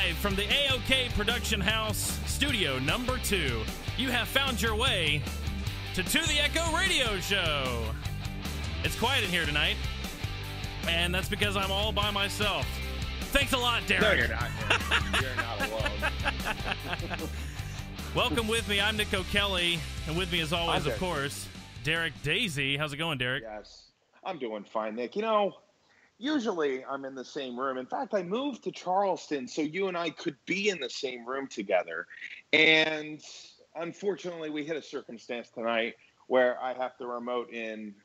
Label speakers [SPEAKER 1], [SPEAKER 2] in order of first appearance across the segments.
[SPEAKER 1] Live from the AOK Production House, Studio Number 2, you have found your way to the Echo Radio Show. It's quiet in here tonight, and that's because I'm all by myself. Thanks a lot, Derek.
[SPEAKER 2] No, you're not. You're not alone.
[SPEAKER 1] Welcome with me. I'm Nick O'Kelly, and with me, as always, of course, Derek Daisy. How's it going, Derek?
[SPEAKER 2] Yes, I'm doing fine, Nick. Usually I'm in the same room. In fact, I moved to Charleston so you and I could be in the same room together. And unfortunately, we hit a circumstance tonight where I have to remote in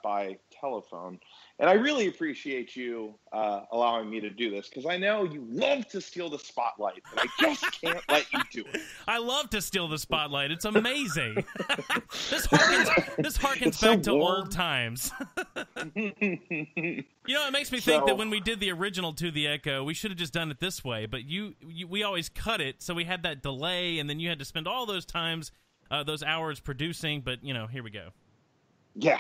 [SPEAKER 2] by telephone. And I really appreciate you allowing me to do this, because I know you love to steal the spotlight, but I just can't let you do it.
[SPEAKER 1] I love to steal the spotlight. It's amazing. This harkens back to old times. It makes me think that when we did the original To the Echo, we should have just done it this way. But we always cut it, so we had that delay, and then you had to spend all those those hours producing. But, here we go.
[SPEAKER 2] Yeah.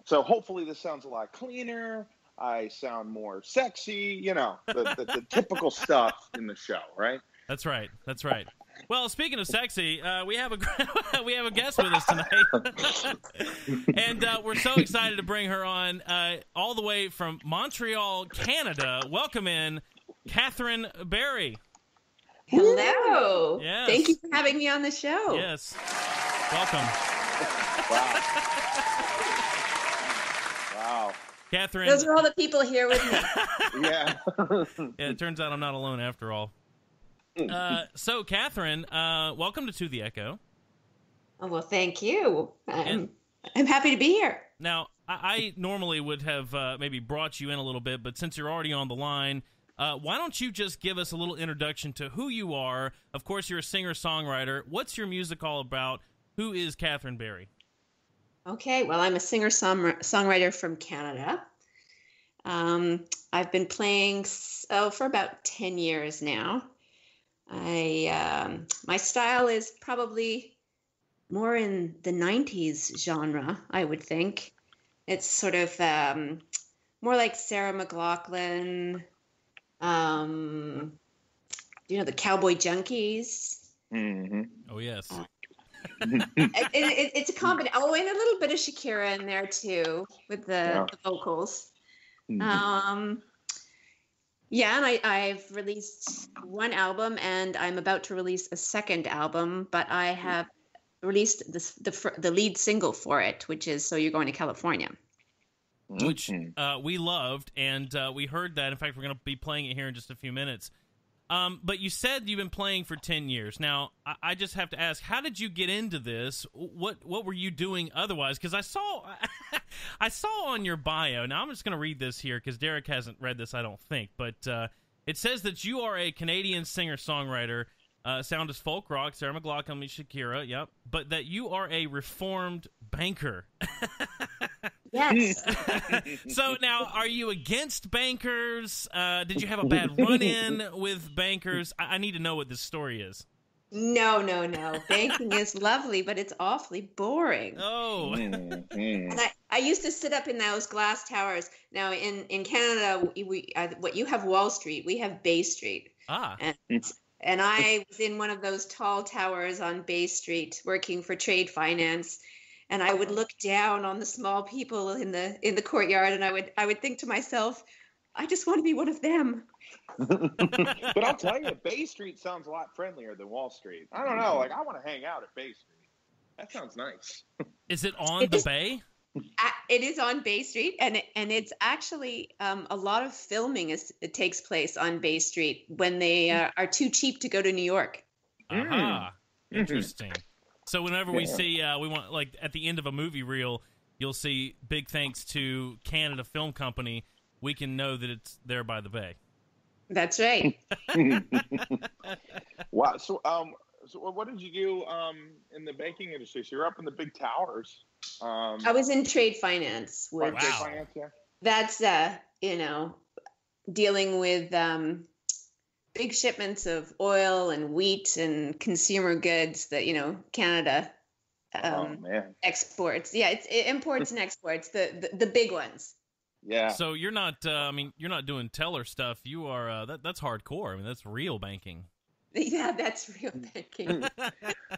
[SPEAKER 2] So hopefully this sounds a lot cleaner. I sound more sexy, the typical stuff in the show, right?
[SPEAKER 1] That's right. Well, speaking of sexy, we have a guest with us tonight, and we're so excited to bring her on all the way from Montreal, Canada. Welcome in, Kathryn Berry.
[SPEAKER 3] Hello.
[SPEAKER 1] Yes.
[SPEAKER 3] Thank you for having me on the show.
[SPEAKER 1] Yes. Welcome.
[SPEAKER 2] Wow.
[SPEAKER 1] Kathryn.
[SPEAKER 3] Those are all the people here with me.
[SPEAKER 2] Yeah.
[SPEAKER 1] Yeah, it turns out I'm not alone after all. So, Kathryn, welcome to the Echo.
[SPEAKER 3] Oh, well, thank you. I'm happy to be here.
[SPEAKER 1] Now, I normally would have maybe brought you in a little bit, but since you're already on the line, why don't you just give us a little introduction to who you are? Of course, you're a singer-songwriter. What's your music all about? Who is Kathryn Berry?
[SPEAKER 3] Okay, well, I'm a singer-songwriter from Canada. I've been playing for about 10 years now. My style is probably more in the 90s genre, I would think. It's sort of more like Sarah McLachlan, the Cowboy Junkies.
[SPEAKER 2] Mm-hmm.
[SPEAKER 1] Oh, yes.
[SPEAKER 3] It's a combination. Oh, and a little bit of Shakira in there too with the vocals.
[SPEAKER 2] Mm-hmm.
[SPEAKER 3] And I've released one album, and I'm about to release a second album. But I have released the lead single for it, which is "So You're Going to California,"
[SPEAKER 1] which we loved, and we heard that. In fact, we're going to be playing it here in just a few minutes. But you said you've been playing for 10 years. Now, I just have to ask, how did you get into this? What were you doing otherwise? Because I saw on your bio, now I'm just going to read this here because Derek hasn't read this, I don't think, but it says that you are a Canadian singer-songwriter, sound as folk rock, Sarah McLachlan, Shakira, yep, but that you are a reformed banker.
[SPEAKER 3] Yes.
[SPEAKER 1] So now, are you against bankers? Did you have a bad run-in with bankers? I need to know what this story is.
[SPEAKER 3] No. Banking is lovely, but it's awfully boring.
[SPEAKER 1] Oh.
[SPEAKER 3] And I used to sit up in those glass towers. Now, in Canada, what you have Wall Street, we have Bay Street.
[SPEAKER 1] Ah.
[SPEAKER 3] And I was in one of those tall towers on Bay Street working for trade finance. And I would look down on the small people in the courtyard, and I would think to myself, I just want to be one of them.
[SPEAKER 2] But I'll tell you, Bay Street sounds a lot friendlier than Wall Street. I don't know. I want to hang out at Bay Street. That sounds nice.
[SPEAKER 1] Is it on the bay?
[SPEAKER 3] It is on Bay Street, and it's actually a lot of filming it takes place on Bay Street when they are too cheap to go to New York.
[SPEAKER 1] Aha. Interesting. So whenever we see, we want, like, at the end of a movie reel, you'll see big thanks to Canada Film Company. We can know that it's there by the bay.
[SPEAKER 3] That's right.
[SPEAKER 2] Wow. So what did you do in the banking industry? So you're up in the big towers.
[SPEAKER 3] I was in trade finance.
[SPEAKER 2] Trade finance, yeah.
[SPEAKER 3] That's dealing with big shipments of oil and wheat and consumer goods that Canada exports. Yeah, it imports and exports the big ones.
[SPEAKER 2] Yeah.
[SPEAKER 1] So you're not, you're not doing teller stuff. You are, that's hardcore. I mean, that's real banking.
[SPEAKER 3] Yeah, that's real banking.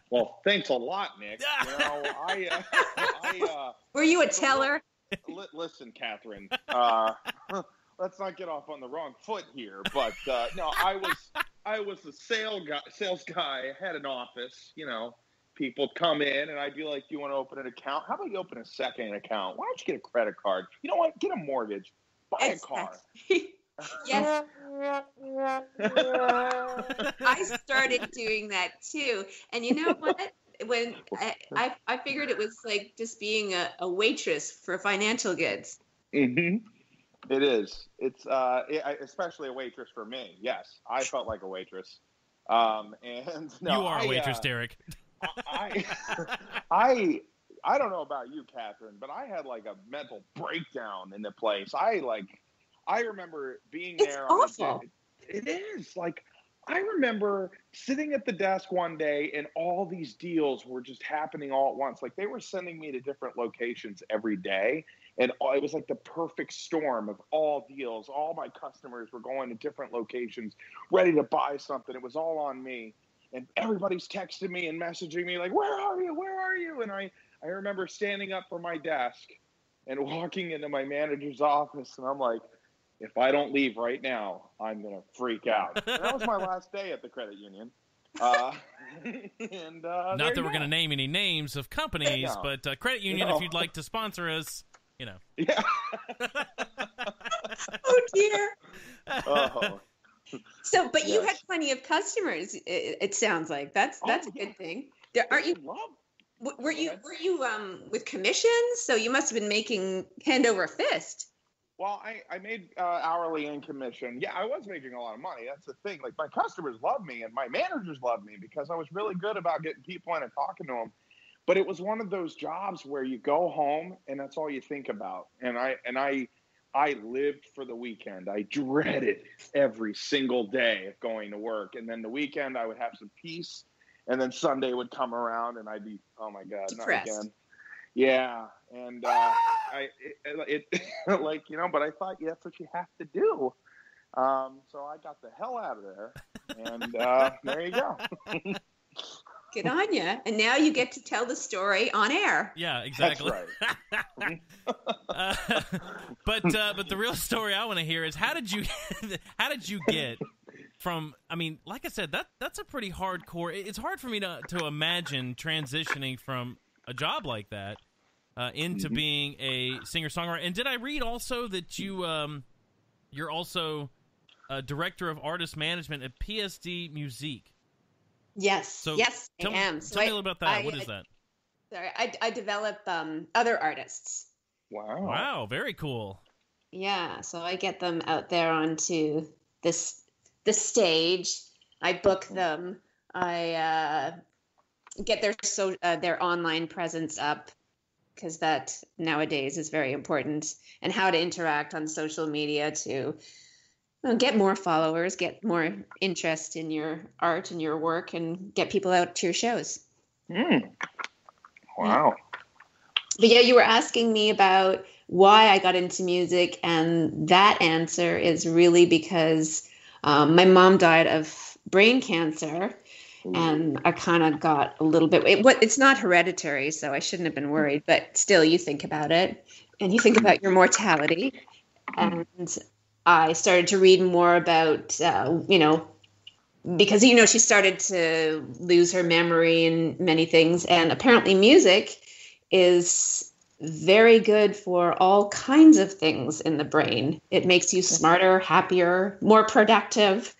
[SPEAKER 2] Well, thanks a lot, Nick. You know,
[SPEAKER 3] Were you a teller?
[SPEAKER 2] Listen, Kathryn, let's not get off on the wrong foot here. But no, I was a sales guy. I had an office. You know, people come in, and I'd be like, "Do you want to open an account? How about you open a second account? Why don't you get a credit card? You know what? Get a mortgage. Buy a car."
[SPEAKER 3] Yes. I started doing that too. And you know what? When I figured it was like just being a waitress for financial goods.
[SPEAKER 2] Mm-hmm. It is. It's especially a waitress for me. Yes, I felt like a waitress. And no,
[SPEAKER 1] you are a waitress, Derek.
[SPEAKER 2] I don't know about you, Kathryn, but I had like a mental breakdown in the place. I remember being there.
[SPEAKER 3] It's awful.
[SPEAKER 2] It is. Like, I remember sitting at the desk one day and all these deals were just happening all at once. Like, they were sending me to different locations every day. And it was like the perfect storm of all deals. All my customers were going to different locations, ready to buy something. It was all on me. And everybody's texting me and messaging me like, where are you? Where are you? And I remember standing up from my desk and walking into my manager's office. And I'm like, if I don't leave right now, I'm going to freak out. And that was my last day at the credit union.
[SPEAKER 1] Not that we're going to name any names of companies, but credit union, if you'd like to sponsor us, you know.
[SPEAKER 2] Yeah.
[SPEAKER 3] Oh, dear.
[SPEAKER 2] Oh.
[SPEAKER 3] So, but you had plenty of customers. It sounds like that's a good thing. Aren't you? Were you with commissions? So you must have been making hand over fist.
[SPEAKER 2] Well, I made hourly and commission. Yeah, I was making a lot of money. That's the thing. Like, my customers loved me and my managers loved me because I was really good about getting people in and talking to them. But it was one of those jobs where you go home and that's all you think about. And I lived for the weekend. I dreaded every single day of going to work. And then the weekend I would have some peace. And then Sunday would come around and I'd be, oh my God,
[SPEAKER 3] depressed.
[SPEAKER 2] Not again. Yeah, and but I thought that's what you have to do. So I got the hell out of there, and there you go.
[SPEAKER 3] Good on you. And now you get to tell the story on air.
[SPEAKER 1] Yeah, exactly.
[SPEAKER 2] That's right.
[SPEAKER 1] But the real story I want to hear is how did you get from? I mean, like I said, that's a pretty hardcore. It's hard for me to imagine transitioning from a job like that into being a singer-songwriter. And did I read also that you're also a director of artist management at PSD Musique?
[SPEAKER 3] Yes.
[SPEAKER 1] So
[SPEAKER 3] yes, I am.
[SPEAKER 1] Tell me a little about that. What is that?
[SPEAKER 3] Sorry, I develop other artists.
[SPEAKER 2] Wow.
[SPEAKER 1] Very cool.
[SPEAKER 3] Yeah, so I get them out there onto the stage. I book them. I get their online presence up, because that nowadays is very important, and how to interact on social media to get more followers, get more interest in your art and your work, and get people out to your shows.
[SPEAKER 2] Wow.
[SPEAKER 3] But yeah, you were asking me about why I got into music, and that answer is really because my mom died of brain cancer. And I kind of got a little bit, it's not hereditary, so I shouldn't have been worried, but still you think about it and you think about your mortality. And I started to read more about, because, she started to lose her memory and many things. And apparently music is very good for all kinds of things in the brain. It makes you smarter, happier, more productive.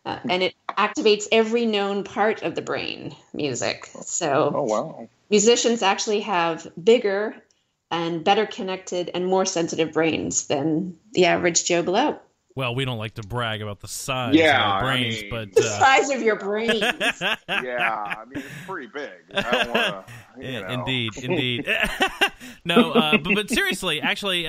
[SPEAKER 3] And it activates every known part of the brain, music. So musicians actually have bigger and better connected and more sensitive brains than the average Joe Blow.
[SPEAKER 1] Well, we don't like to brag about the size of our brains, but...
[SPEAKER 3] The size of your brains.
[SPEAKER 2] Yeah, I mean, it's pretty big. I don't want to,
[SPEAKER 1] Indeed. No, but seriously, actually...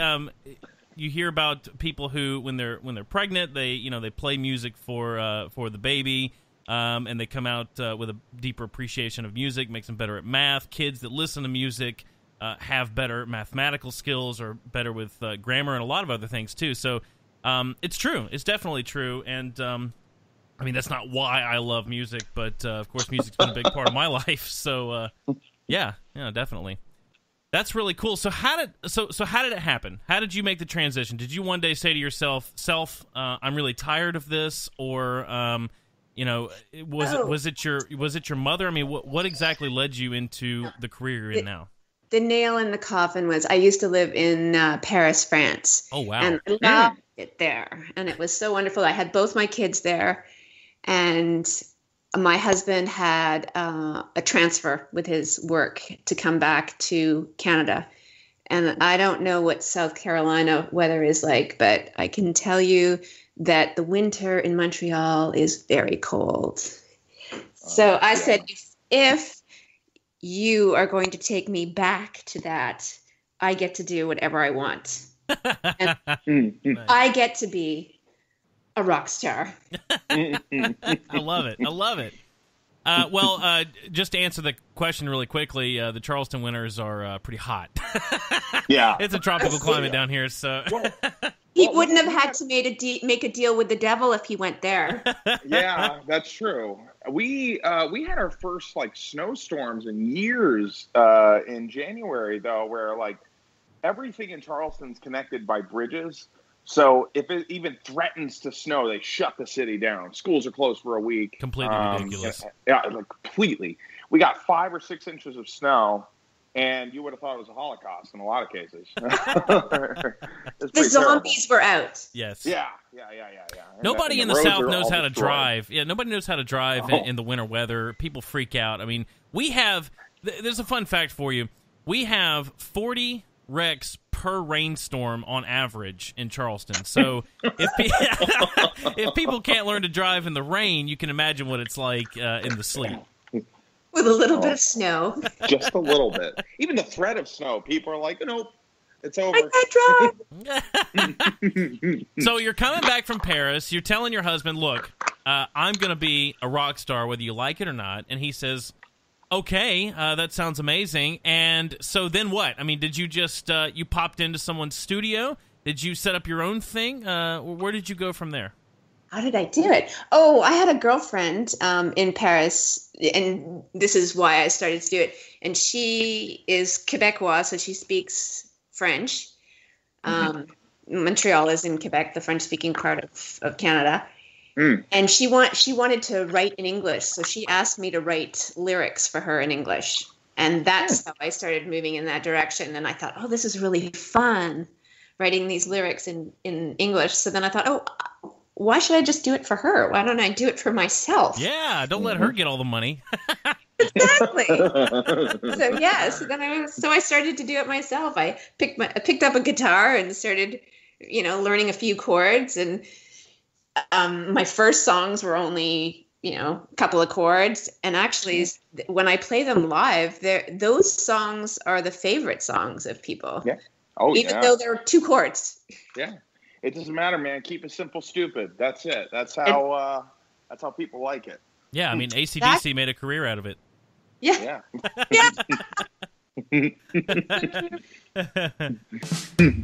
[SPEAKER 1] you hear about people who, when they're pregnant, they play music for the baby, and they come out with a deeper appreciation of music, makes them better at math. Kids that listen to music have better mathematical skills or better with grammar and a lot of other things too. So it's true. It's definitely true. And I mean, that's not why I love music, but of course music's been a big part of my life. So yeah, definitely. That's really cool. So how did it happen? How did you make the transition? Did you one day say to yourself, I'm really tired of this, or was it your mother? I mean, what exactly led you into the career you're in now?
[SPEAKER 3] The nail in the coffin was I used to live in Paris, France.
[SPEAKER 1] Oh wow!
[SPEAKER 3] And I loved it there, and it was so wonderful. I had both my kids there, and my husband had a transfer with his work to come back to Canada. And I don't know what South Carolina weather is like, but I can tell you that the winter in Montreal is very cold. So I said, if you are going to take me back to that, I get to do whatever I want. And I get to be a rock star.
[SPEAKER 1] I love it. Well, just to answer the question really quickly, the Charleston winters are pretty hot.
[SPEAKER 2] Yeah.
[SPEAKER 1] It's a tropical climate down here, so...
[SPEAKER 3] He wouldn't have had to make a deal with the devil if he went there.
[SPEAKER 2] Yeah, that's true. We had our first snowstorms in years in January, though, where everything in Charleston's connected by bridges. So if it even threatens to snow, they shut the city down. Schools are closed for a week.
[SPEAKER 1] Completely ridiculous.
[SPEAKER 2] Yeah, completely. We got 5 or 6 inches of snow, and you would have thought it was a Holocaust in a lot of cases.
[SPEAKER 3] The zombies were out.
[SPEAKER 1] Yes.
[SPEAKER 2] Yeah.
[SPEAKER 1] Nobody in the South knows how to drive. Yeah, nobody knows how to drive in the winter weather. People freak out. I mean, there's a fun fact for you. We have 40 wrecks per rainstorm on average in Charleston. So if people can't learn to drive in the rain, you can imagine what it's like in the sleet.
[SPEAKER 3] With a little bit of snow.
[SPEAKER 2] Just a little bit. Even the threat of snow, people are like, nope, it's over.
[SPEAKER 3] I can't drive.
[SPEAKER 1] So you're coming back from Paris. You're telling your husband, look, I'm going to be a rock star whether you like it or not. And he says, okay, that sounds amazing. And so then what? I mean, did you just, you popped into someone's studio? Did you set up your own thing? Where did you go from there?
[SPEAKER 3] How did I do it? Oh, I had a girlfriend in Paris, and this is why I started to do it. And she is Quebecois, so she speaks French. Montreal is in Quebec, the French-speaking part of Canada. And she wanted to write in English, so she asked me to write lyrics for her in English. And that's how I started moving in that direction. And I thought, oh, this is really fun, writing these lyrics in English. So then I thought, oh, why should I just do it for her? Why don't I do it for myself?
[SPEAKER 1] Yeah, don't let her get all the money.
[SPEAKER 3] Exactly. So I started to do it myself. I picked up a guitar and started, learning a few chords. And my first songs were only, a couple of chords. And actually, when I play them live, those songs are the favorite songs of people.
[SPEAKER 2] Yeah.
[SPEAKER 3] Even though they're 2 chords.
[SPEAKER 2] Yeah. It doesn't matter, man. Keep it simple, stupid. That's it. That's how people like it.
[SPEAKER 1] Yeah, I mean, AC/DC made a career out of it.
[SPEAKER 3] Yeah.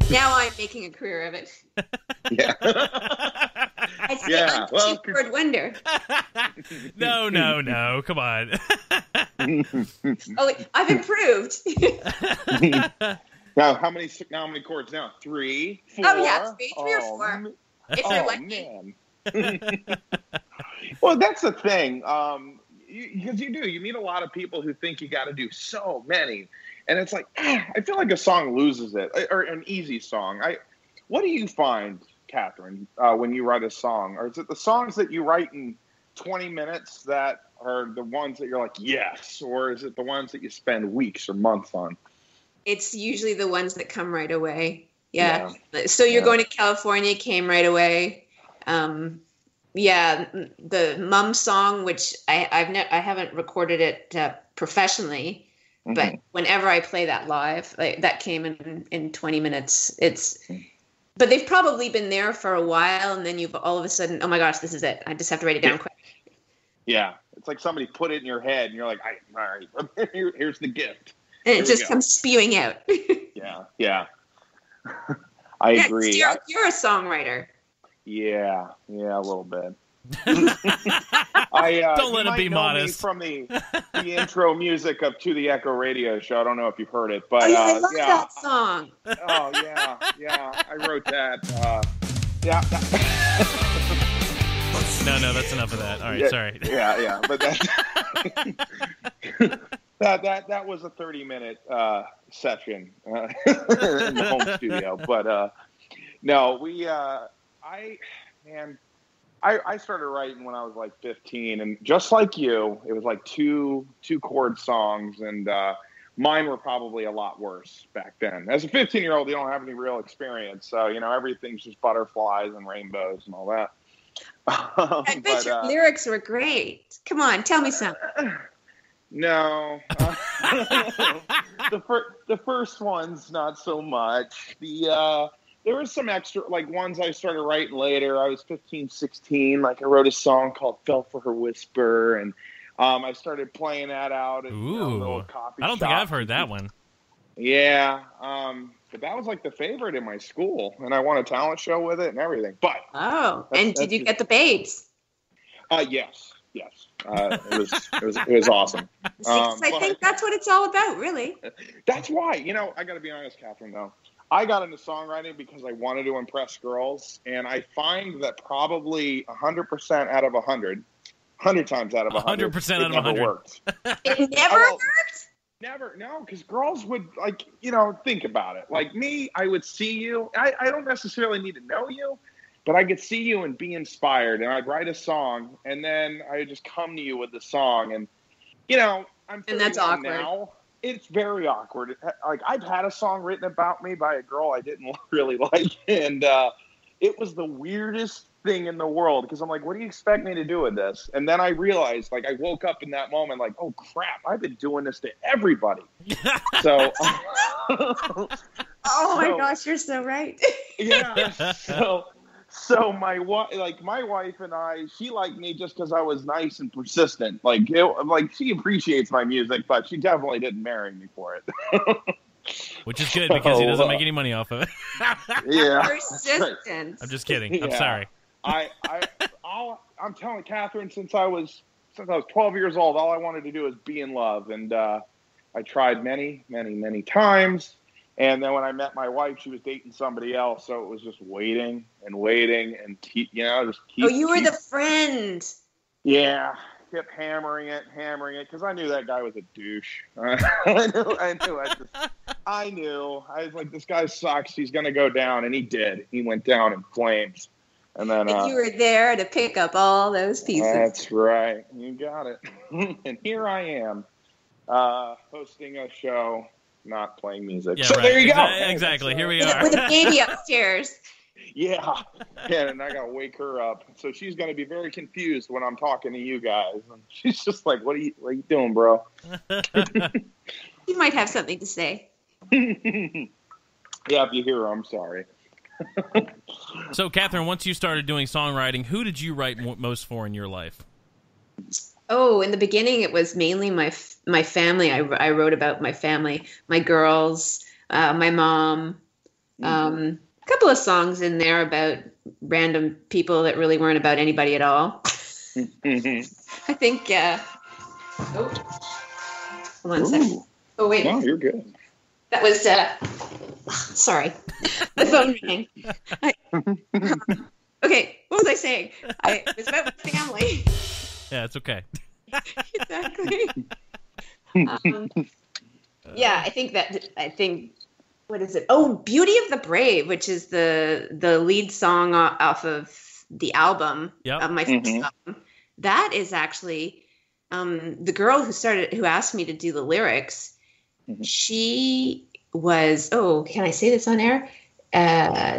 [SPEAKER 3] Now I'm making a career of it.
[SPEAKER 2] Yeah.
[SPEAKER 3] I say I'm a 2-word wonder.
[SPEAKER 1] No. Come on.
[SPEAKER 3] I've improved.
[SPEAKER 2] Now, how many chords now? 3, 4?
[SPEAKER 3] Oh, yeah, 3 or 4. If you're lucky.
[SPEAKER 2] Man. Well, that's the thing. Because you meet a lot of people who think you got to do so many. And it's like, I feel like a song loses it. Or an easy song. What do you find, Kathryn, when you write a song? Or is it the songs that you write in 20 minutes that are the ones that you're like, yes? Or is it the ones that you spend weeks or months on?
[SPEAKER 3] It's usually the ones that come right away. Yeah. So You're Going to California came right away. The Mum song, which I haven't recorded it professionally, but whenever I play that live, that came in 20 minutes. But they've probably been there for a while, and then you've all of a sudden, oh my gosh, this is it. I just have to write it down quick.
[SPEAKER 2] Yeah, it's like somebody put it in your head, and you're like, all right, here's the gift.
[SPEAKER 3] And it just comes spewing out.
[SPEAKER 2] Yeah. I agree.
[SPEAKER 3] You're a songwriter.
[SPEAKER 2] Yeah, a little bit.
[SPEAKER 1] Don't let him be modest.
[SPEAKER 2] From the intro music of To the Echo radio show. I don't know if you've heard it, but
[SPEAKER 3] I love that song.
[SPEAKER 2] Oh yeah, I wrote that. Yeah.
[SPEAKER 1] No, that's enough of that. All right, sorry.
[SPEAKER 2] Yeah, but that was a 30-minute session in the home studio. But no, I started writing when I was like 15, and just like you, it was like two chord songs, and mine were probably a lot worse back then. As a 15-year-old, you don't have any real experience, so everything's just butterflies and rainbows and all that.
[SPEAKER 3] I bet your lyrics were great. Come on, tell me something.
[SPEAKER 2] No, the first one's not so much. There was some extra, like, ones I started writing later. I was 15, 16. Like, I wrote a song called "Fell for Her Whisper," and I started playing that out at a little coffee shop.
[SPEAKER 1] I don't think I've heard that one.
[SPEAKER 2] Yeah, but that was like the favorite in my school, and I won a talent show with it and everything. But
[SPEAKER 3] and did you get the babes?
[SPEAKER 2] Yes. It was awesome.
[SPEAKER 3] I think that's what it's all about, really.
[SPEAKER 2] That's why. I got to be honest, Kathryn. Though I got into songwriting because I wanted to impress girls, and I find that probably 100% out of 100, 100 times out of 100,
[SPEAKER 1] 100% out of 100
[SPEAKER 2] worked.
[SPEAKER 3] It never worked.
[SPEAKER 2] Never, no, because girls would, like, think about it. Like me, I would see you. I don't necessarily need to know you, but I could see you and be inspired, and I'd write a song, and then I would just come to you with the song, and, I'm 31
[SPEAKER 3] and that's awkward.
[SPEAKER 2] now. It's very awkward. Like, I've had a song written about me by a girl I didn't really like, and it was the weirdest thing in the world, because I'm like, what do you expect me to do with this? And then I realized, like, I woke up in that moment like, oh crap, I've been doing this to everybody. So
[SPEAKER 3] oh my gosh, you're so right.
[SPEAKER 2] Yeah. So my wife and I, she liked me just because I was nice and persistent. Like she appreciates my music, but she definitely didn't marry me for it.
[SPEAKER 1] Which is good, because he doesn't make any money off of it.
[SPEAKER 2] Yeah.
[SPEAKER 3] Persistence.
[SPEAKER 1] I'm just kidding. I'm sorry.
[SPEAKER 2] I'm telling Kathryn, since I was 12 years old, all I wanted to do was be in love, and I tried many, many, many times. And then when I met my wife, she was dating somebody else, so it was just waiting and just keep.
[SPEAKER 3] Oh, you were the friend.
[SPEAKER 2] Yeah, kept hammering it, because I knew that guy was a douche. I knew. I was like, this guy sucks. He's gonna go down, and he did. He went down in flames. And then
[SPEAKER 3] you were there to pick up all those pieces.
[SPEAKER 2] That's right. You got it. And here I am, hosting a show, not playing music.
[SPEAKER 1] Yeah,
[SPEAKER 2] so
[SPEAKER 1] right.
[SPEAKER 2] there you go.
[SPEAKER 1] Exactly. Here we are.
[SPEAKER 3] With a baby upstairs.
[SPEAKER 2] Yeah, and I gotta wake her up. So she's gonna be very confused when I'm talking to you guys. And she's just like, "What are you doing, bro?"
[SPEAKER 3] You might have something to say.
[SPEAKER 2] Yeah, if you hear her, I'm sorry.
[SPEAKER 1] So, Kathryn, once you started doing songwriting, who did you write most for in your life?
[SPEAKER 3] Oh, in the beginning, it was mainly my family. I wrote about my family, my girls, my mom. A couple of songs in there about random people that really weren't about anybody at all. I think. Hold on a second. Oh wait.
[SPEAKER 2] No, you're good.
[SPEAKER 3] That was. Sorry, the phone rang. Okay, what was I saying? It was about my family.
[SPEAKER 1] Yeah, it's okay.
[SPEAKER 3] Exactly. Yeah, I think. What is it? Oh, "Beauty of the Brave," which is the lead song off of the album of my first album. That is actually the girl who asked me to do the lyrics. She was, can I say this on air?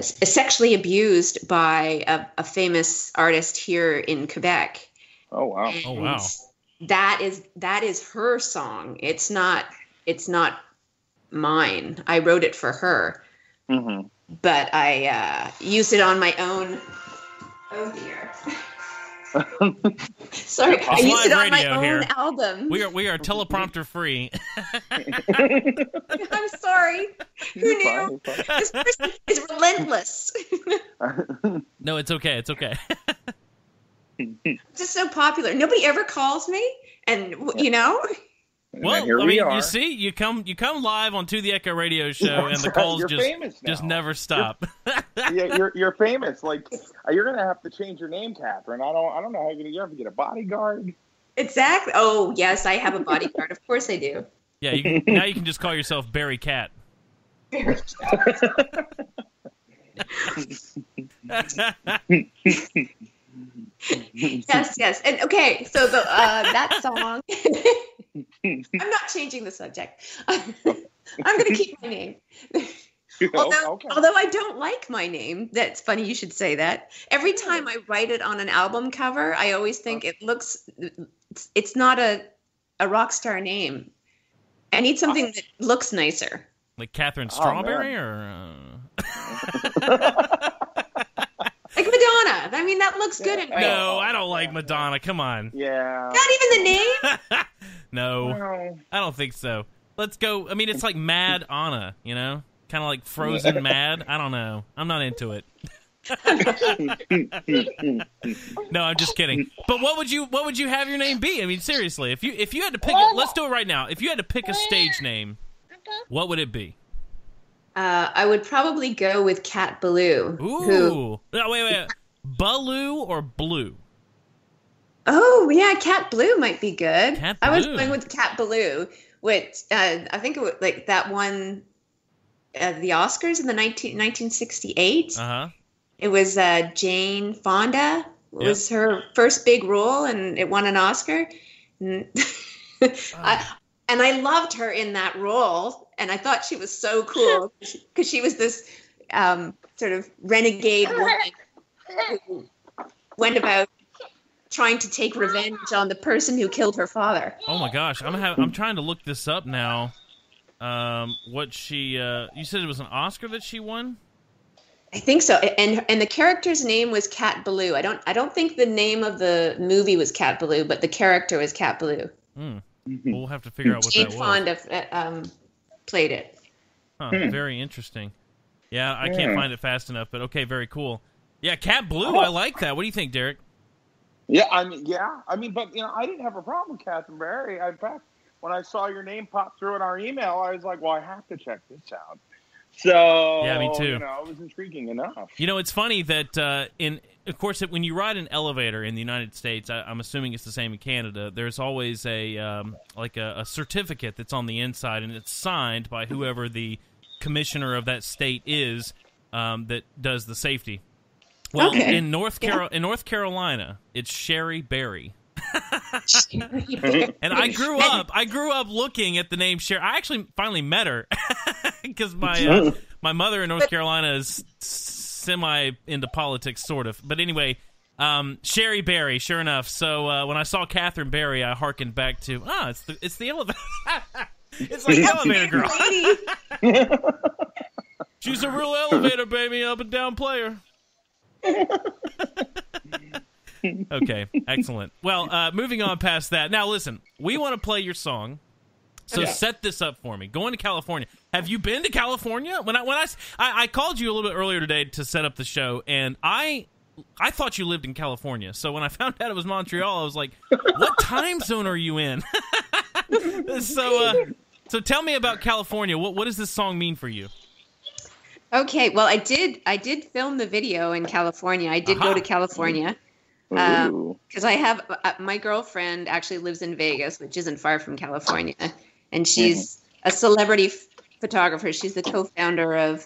[SPEAKER 3] Sexually abused by a famous artist here in Quebec.
[SPEAKER 2] Oh wow!
[SPEAKER 3] And
[SPEAKER 1] oh wow!
[SPEAKER 3] That is her song. It's not mine. I wrote it for her, but I used it on my own. Oh dear! Sorry, I used it on my own
[SPEAKER 1] here.
[SPEAKER 3] album.
[SPEAKER 1] We are teleprompter free.
[SPEAKER 3] I'm sorry. Who knew? This person is relentless.
[SPEAKER 1] No, it's okay. It's okay.
[SPEAKER 3] Just so popular. Nobody ever calls me, and you know.
[SPEAKER 1] Well, I mean, you see, you come live on To the Echo radio show, and the calls just never stop.
[SPEAKER 2] Yeah, you're famous. Like, you're gonna have to change your name, Kathryn. I don't know how you have to get a bodyguard.
[SPEAKER 3] Exactly. Oh yes, I have a bodyguard. Of course I do.
[SPEAKER 1] Yeah, now you can just call yourself Barry Cat.
[SPEAKER 3] Barry Cat. Yes, and okay. So that song. I'm not changing the subject. I'm going to keep my name. Although I don't like my name. That's funny you should say that. Every time I write it on an album cover, I always think it's not a rock star name. I need something that looks nicer.
[SPEAKER 1] Like Kathryn Strawberry or...
[SPEAKER 3] Like Madonna. I mean, that looks good.
[SPEAKER 1] No, I don't like Madonna. Come on.
[SPEAKER 2] Yeah.
[SPEAKER 3] Not even the name?
[SPEAKER 1] No, I don't think so. Let's go. I mean, it's like Mad Anna, you know? Kind of like Frozen Mad. I don't know. I'm not into it. No, I'm just kidding. But what would you have your name be? I mean, seriously, if you had to pick let's do it right now. If you had to pick a stage name, what would it be?
[SPEAKER 3] I would probably go with Cat Ballou.
[SPEAKER 1] Ooh. No, wait. Ballou or Blue?
[SPEAKER 3] Oh, yeah, Cat Ballou might be good.
[SPEAKER 1] Cat
[SPEAKER 3] I was
[SPEAKER 1] Ballou.
[SPEAKER 3] going with Cat Ballou, which I think it was like that one, the Oscars in the 1968.
[SPEAKER 1] Uh-huh.
[SPEAKER 3] It was Jane Fonda. It was her first big role, and it won an Oscar. And I loved her in that role, and I thought she was so cool because she was this sort of renegade woman who went about trying to take revenge on the person who killed her father.
[SPEAKER 1] Oh my gosh, I'm trying to look this up now. What she you said it was an Oscar that she won?
[SPEAKER 3] I think so, and the character's name was Cat Ballou. I don't think the name of the movie was Cat Ballou, but the character was Cat Ballou.
[SPEAKER 1] We'll have to figure out what
[SPEAKER 3] Jane
[SPEAKER 1] that was.
[SPEAKER 3] Fonda played it.
[SPEAKER 1] Huh, very interesting. Yeah, I can't find it fast enough, but okay, very cool. Yeah, Cat Ballou, I like that. What do you think, Derek?
[SPEAKER 2] Yeah, I mean, but I didn't have a problem with Kathryn Berry. In fact, when I saw your name pop through in our email, I was like, well, I have to check this out. So
[SPEAKER 1] yeah, me too.
[SPEAKER 2] It was intriguing enough.
[SPEAKER 1] It's funny that of course, when you ride an elevator in the United States, I'm assuming it's the same in Canada. There's always a certificate that's on the inside, and it's signed by whoever the commissioner of that state is that does the safety. Well,
[SPEAKER 3] okay.
[SPEAKER 1] in North Carolina, it's Sherry Berry. And I grew up looking at the name Sherry. I actually finally met her because my mother in North Carolina is semi into politics, sort of. But anyway, Sherry Berry, sure enough. So when I saw Kathryn Berry, I hearkened back to it's the elevator. It's like elevator girl. She's a real elevator baby, up and down player. Okay, excellent. Well, moving on past that. Now, listen, we want to play your song, so set this up for me. Going to California. Have you been to California? When I called you a little bit earlier today to set up the show, and I thought you lived in California. So when I found out it was Montreal, I was like, what time zone are you in? So tell me about California. What does this song mean for you?
[SPEAKER 3] Okay, well, I did film the video in California. I did go to California because I have my girlfriend actually lives in Vegas, which isn't far from California, and she's a celebrity photographer. She's the co-founder of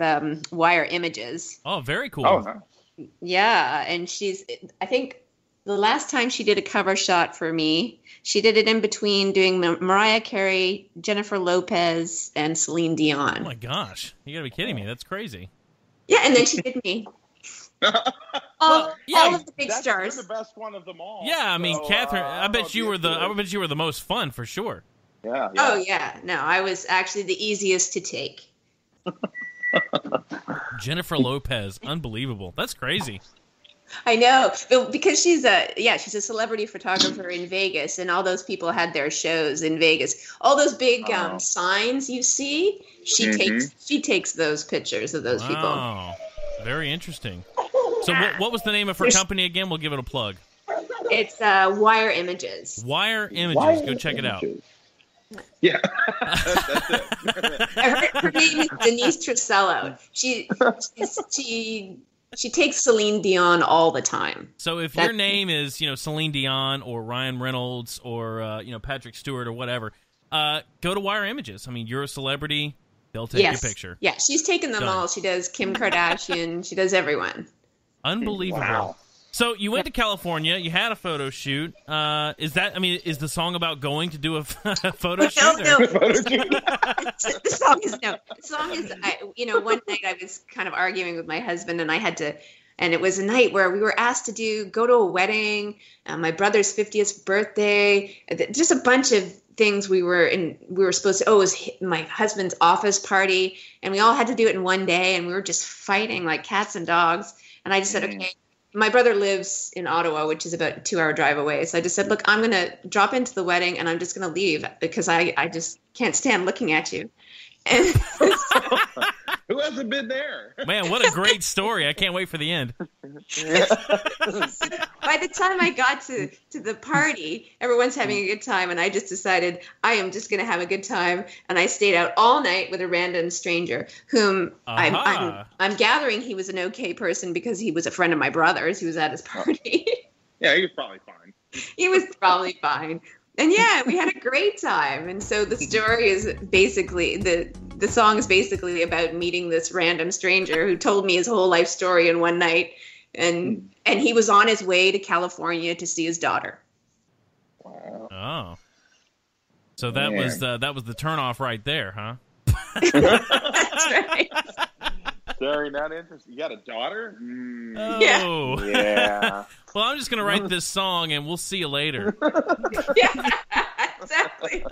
[SPEAKER 3] Wire Images.
[SPEAKER 1] Oh, very cool.
[SPEAKER 2] Oh, huh.
[SPEAKER 3] Yeah, and I think the last time she did a cover shot for me, she did it in between doing Mariah Carey, Jennifer Lopez, and Celine Dion.
[SPEAKER 1] Oh my gosh, you gotta be kidding me! That's crazy.
[SPEAKER 3] Yeah, and then she did me. all of the big stars.
[SPEAKER 2] You're the best one of them all.
[SPEAKER 1] Yeah, I mean, Kathryn, I bet you were the most fun for sure.
[SPEAKER 2] Yeah.
[SPEAKER 3] Oh yeah, no, I was actually the easiest to take.
[SPEAKER 1] Jennifer Lopez, unbelievable. That's crazy.
[SPEAKER 3] I know, but because she's a celebrity photographer in Vegas, and all those people had their shows in Vegas. All those big signs you see, she takes those pictures of those people.
[SPEAKER 1] Wow, very interesting. So what was the name of her company again? We'll give it a plug.
[SPEAKER 3] It's Wire Images.
[SPEAKER 1] Wire Images. Go check it out.
[SPEAKER 2] Yeah. That's it.
[SPEAKER 3] Her name is Denise Trissello. She takes Celine Dion all the time.
[SPEAKER 1] So if your name is, Celine Dion or Ryan Reynolds or, Patrick Stewart or whatever, go to Wire Images. I mean, you're a celebrity. They'll take your picture.
[SPEAKER 3] Yeah, she's taken them all. She does Kim Kardashian. She does everyone.
[SPEAKER 1] Unbelievable. Wow. So you went to California. You had a photo shoot. Is the song about going to do a photo shoot?
[SPEAKER 3] No. The song is, one night I was kind of arguing with my husband, and and it was a night where we were asked to go to a wedding, my brother's 50th birthday, just a bunch of things we were supposed to. It was my husband's office party, and we all had to do it in one day, and we were just fighting like cats and dogs. And I just said, okay. My brother lives in Ottawa, which is about a 2-hour drive away. So I just said, look, I'm going to drop into the wedding, and I'm just going to leave because I just can't stand looking at you. And
[SPEAKER 2] who hasn't been there?
[SPEAKER 1] Man, what a great story. I can't wait for the end.
[SPEAKER 3] By the time I got to the party, everyone's having a good time, and I just decided I am just going to have a good time. And I stayed out all night with a random stranger whom I'm gathering he was an okay person because he was a friend of my brother's who was at his party.
[SPEAKER 2] Yeah, he was probably fine.
[SPEAKER 3] He was probably fine. And yeah, we had a great time. And so the story is basically, the song is basically about meeting this random stranger who told me his whole life story in one night. And he was on his way to California to see his daughter.
[SPEAKER 2] Wow.
[SPEAKER 1] Oh. So that was the turnoff right there, huh?
[SPEAKER 3] That's right.
[SPEAKER 2] Sorry, not interested. You got a daughter?
[SPEAKER 1] Oh.
[SPEAKER 2] Yeah.
[SPEAKER 1] Well, I'm just going to write this song, and we'll see you later.
[SPEAKER 3] Yeah, exactly.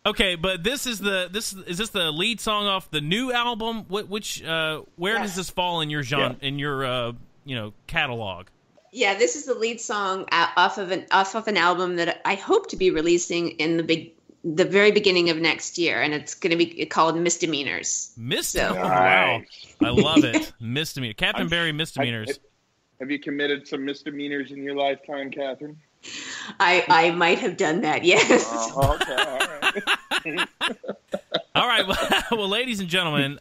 [SPEAKER 1] Okay, but is this the lead song off the new album? Where does this fall in your genre, in your catalog?
[SPEAKER 3] Yeah, this is the lead song off of an album that I hope to be releasing in the very beginning of next year, and it's going to be called Misdemeanors.
[SPEAKER 1] Misdemeanors. So. Wow. I love it. Misdemeanors. Kathryn Berry, Misdemeanors.
[SPEAKER 2] Have you committed some misdemeanors in your lifetime, Kathryn?
[SPEAKER 3] I might have done that, yes.
[SPEAKER 2] Oh, okay, all right.
[SPEAKER 1] All right, well, ladies and gentlemen,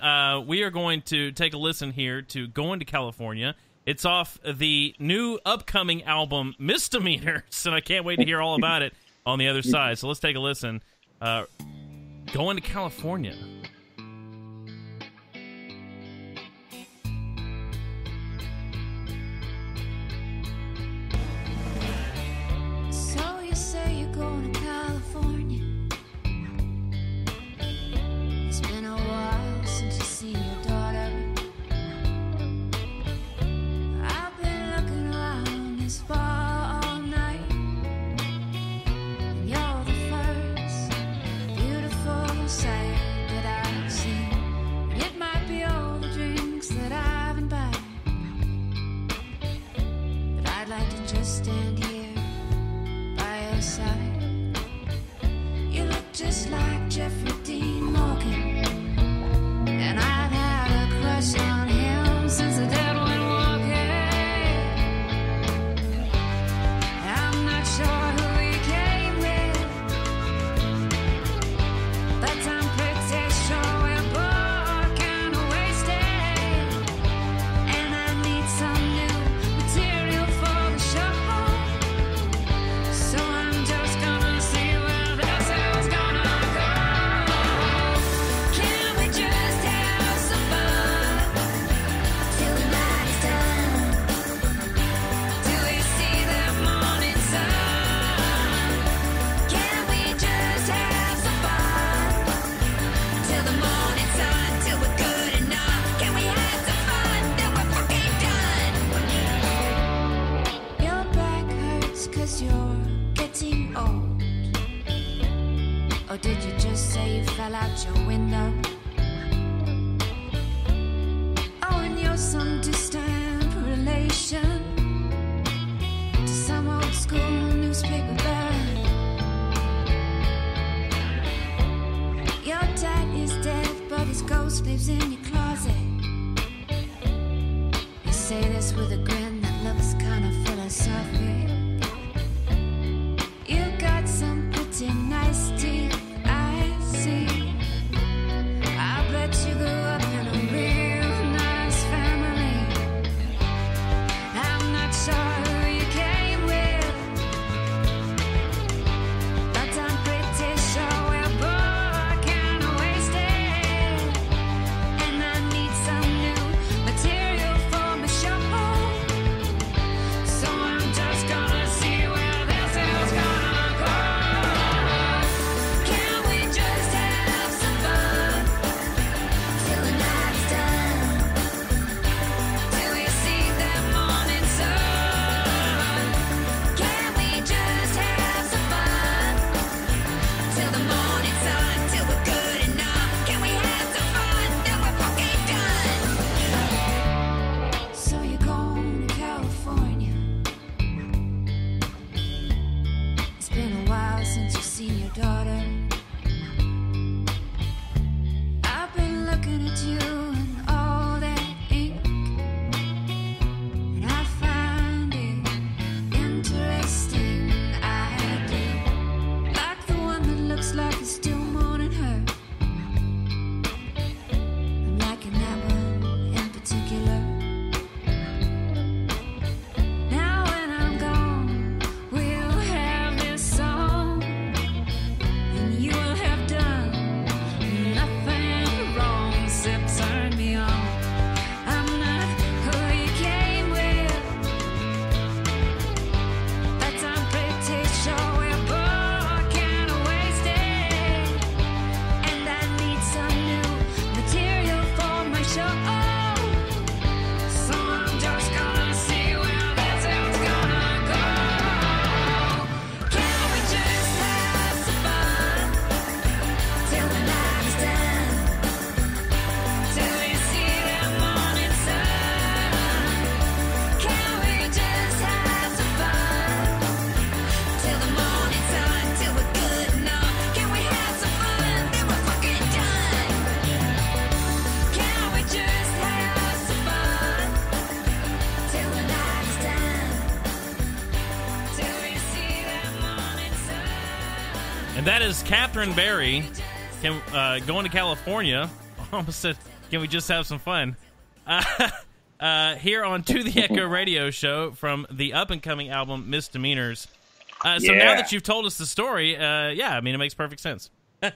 [SPEAKER 1] we are going to take a listen here to Going to California. It's off the new upcoming album, Misdemeanors, and I can't wait to hear all about it on the other side. So let's take a listen. Going to California.
[SPEAKER 4] So you say you're going to California. It's been a while since you've seen your daughter. I've been looking around this bar all night, and you're the first beautiful sight that I've seen. It might be all the drinks that I've been buying, but I'd like to just stand here by your side. You look just like Jeffrey Dean Morgan, and I've had a crush on him since the dead went walking. I'm not sure who he came with, but I'm pretty sure we're both kind of wasted, and I need some new material for the show. So I'm just gonna see where this is gonna go. Can we just have some fun till the night is done? Till we see the morning sun? Can we just have some fun till the morning sun? Till we're good enough? Can we have some fun till we're fucking done? Your back hurts 'cause you're getting old. Or did you just say you fell out your window? Oh, and face with a grin that looks kind of philosophic. You got some pretty nice teeth, I see. I bet you grew up in a real nice family. I'm not sure who you came with, but I'm pretty sure we're both kind of wasted, and I need some new material for my show. So I'm just gonna see where this is gonna go. Can we just have some fun till the night's done? Till we see that morning sun? Can we just have some fun till the morning sun? Till we're good enough? Can we have some fun till we're fucking done? So you're going to California. It's been a while since you've seen your daughter. I've been looking at you and all that ink, and I find it interesting. I do. Like the one that looks like it's still mourning her. I'm liking that one in particular. Now when I'm gone, we'll have this song, and you will have done nothing wrong except turn me on. I'm not who you came with, but I'm pretty sure we're both kind of wasted, and I need some new material for my show. So I'm just gonna see where this is gonna go. Can we just have some fun till the night is done? Till we see that morning sun? Can we just have some fun till the morning sun? Till we're good enough? Can we have some fun till we're fucking done? Can we just have some fun till the night is done? Till we see that morning sun?
[SPEAKER 1] And that is Kathryn Berry. Going to California. Almost said, can we just have some fun? Here on To the Echo radio show from the up-and-coming album Misdemeanors. So now
[SPEAKER 2] Yeah.
[SPEAKER 1] that you've told us the story, yeah, I mean, it makes perfect sense.
[SPEAKER 3] Now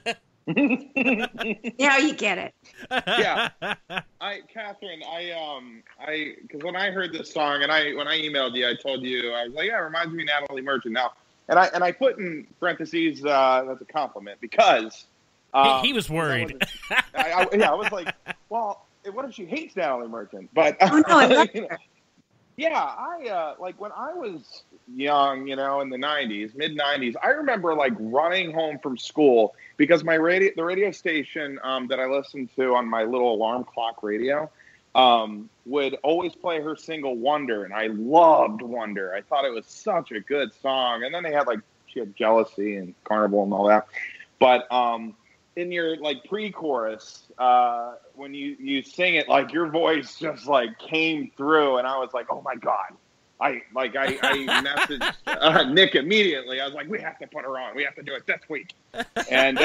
[SPEAKER 3] you get it.
[SPEAKER 2] Yeah, Catherine, because when I heard this song and when I emailed you, I told you I was like, yeah, it reminds me of Natalie Merchant. Now, and I put in parentheses that's a compliment because
[SPEAKER 1] He was worried.
[SPEAKER 2] I was like, well, what if she hates Natalie Merchant? But
[SPEAKER 3] Oh no, I love her.
[SPEAKER 2] yeah, I like when I was young, in the '90s, mid '90s. I remember like running home from school because the radio station that I listened to on my little alarm clock radio would always play her single "Wonder," and I loved "Wonder." I thought it was such a good song. And then she had "Jealousy" and "Carnival" and all that. But in your like pre-chorus, when you sing it, like your voice just like came through, and I was like, oh my god. I messaged Nick immediately. I was like, we have to put her on. We have to do it this week. And